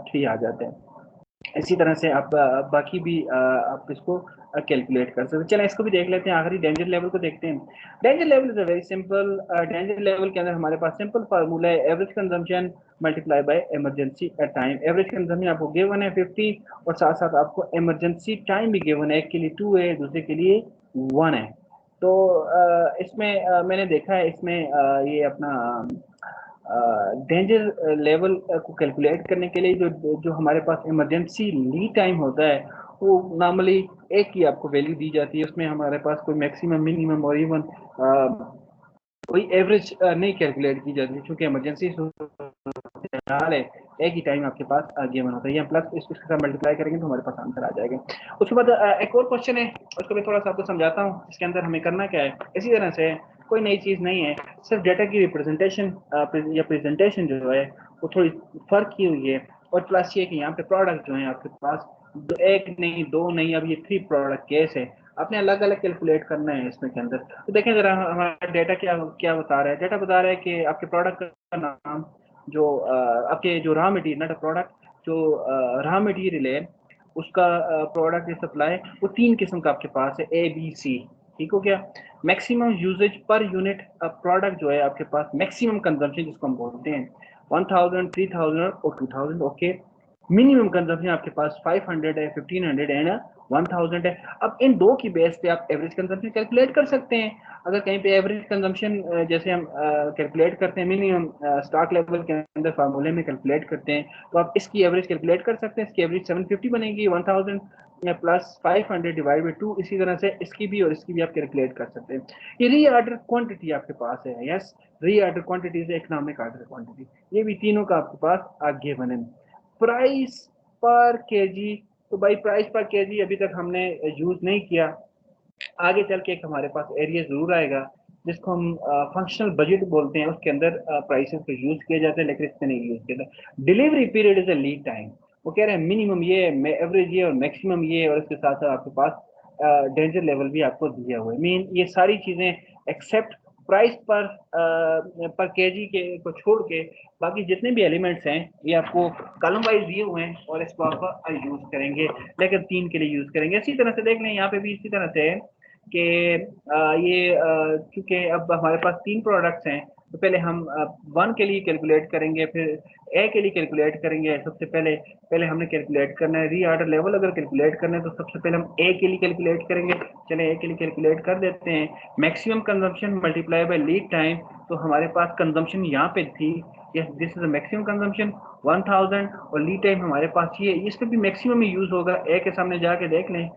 S1: 3 आ जाते हैं। इसी तरह से आप बाकी भी आप इसको कैलकुलेट कर सकते हैं। चलें इसको भी देख लेते हैं, आखिरी डेंजर लेवल को देखते हैं। Danger level is a very simple. Danger level के अंदर हमारे पास सिंपल फार्मूला है, average consumption multiply by emergency time. Average consumption आपको गिवन है 50 और साथ साथ आपको इमरजेंसी टाइम भी गिवन है, एक के लिए 2 है, दूसरे के लिए 1 है। तो इसमें मैंने देखा है इसमें ये अपना डेंजर लेवल को कैलकुलेट करने के लिए जो जो हमारे पास इमरजेंसी लीड टाइम होता है वो नॉर्मली एक ही आपको वैल्यू दी जाती है। उसमें हमारे पास कोई मैक्सिमम मिनिमम और इवन कोई एवरेज नहीं कैलकुलेट की जाती, क्योंकि इमरजेंसी है, एक ही टाइम आपके पास गिवन होता है। या प्लस इसके साथ मल्टीप्लाई करेंगे तो हमारे पास आंसर आ जाएगा। उसके बाद एक और क्वेश्चन है, उसको मैं थोड़ा सा आपको समझाता हूँ। इसके अंदर हमें करना क्या है, इसी तरह से कोई नई चीज़ नहीं है, सिर्फ डेटा की रिप्रेजेंटेशन या प्रेजेंटेशन जो है वो थोड़ी फर्क की हुई है। और प्लस ये कि यहाँ पे प्रोडक्ट जो है आपके पास एक नहीं, दो नहीं, अब ये 3 प्रोडक्ट केस है। आपने अलग अलग कैलकुलेट करना है इसमें के अंदर। तो देखें जरा हमारा डेटा क्या क्या बता रहा है। डेटा बता रहा है कि आपके प्रोडक्ट का नाम, जो आपके जो raw material, not a product, जो रॉ मटेरियल है उसका प्रोडक्ट सप्लाई, वो 3 किस्म का आपके पास है, ABC। ठीक हो गया। Maximum usages per unit product जो है आपके पास, मैक्सिमम कंजम्पशन जिसको हम बोलते हैं 1000, 3000 और 2000। ओके। मिनिमम कंजम्पशन आपके पास 500 है, 1500 एंड 1000 है। अब इन दो की बेस पे आप एवरेज कंजम्पशन कैलकुलेट कर सकते हैं। अगर कहीं पे एवरेज कंजम्पशन जैसे हम कैलकुलेट करते हैं मिनिमम स्टॉक लेवल के अंदर फार्मूले में कैलकुलेट करते हैं, तो आप इसकी एवरेज कैलकुलेट कर सकते हैं। इसकी एवरेज 750 बनेगी, 1000 प्लस 500 डिवाइड बाई 2। इसी तरह से इसकी भी और इसकी भी आप कैलकुलेट कर सकते हैं। ये री ऑर्डर क्वांटिटी आपके पास है। यस, री order quantity is economic order quantity. ये भी तीनों का आपके पास आगे बने। प्राइस पर केजी, तो भाई प्राइस पर केजी अभी तक हमने यूज नहीं किया। आगे चल के एक हमारे पास एरिया जरूर आएगा जिसको हम फंक्शनल बजट बोलते हैं, उसके अंदर प्राइसेस को यूज किया जाता है, लेकिन इसमें नहीं यूज किया जाता। Delivery period is a lead time. वो कह रहे हैं मिनिमम ये, एवरेज ये और मैक्सिमम ये, और इसके साथ साथ आपके पास डेंजर लेवल भी आपको दिया हुआ है। मीन ये सारी चीजें एक्सेप्ट प्राइस पर केजी के को छोड़ के बाकी जितने भी एलिमेंट्स हैं ये आपको कॉलम वाइज दिए हुए हैं और इसको आप यूज करेंगे, लेकिन 3 के लिए यूज करेंगे। इसी तरह से देख लें यहाँ पे भी इसी तरह से कि ये क्योंकि अब हमारे पास 3 प्रोडक्ट्स हैं, तो पहले हम 1 के लिए कैलकुलेट करेंगे, फिर ए के लिए कैलकुलेट करेंगे। सबसे पहले पहले हमने कैलकुलेट करना है री ऑर्डर लेवल। अगर कैलकुलेट करना है तो सबसे पहले हम ए के लिए कैलकुलेट करेंगे। चलें ए के लिए कैलकुलेट कर देते हैं। Maximum consumption multiply by lead time, तो हमारे पास कंजम्पशन यहाँ पे थी, yes this is maximum consumption 1000, और लीड टाइम हमारे पास ये, इसमें भी मैक्सिमम ही यूज होगा। ए के सामने जाके देख लें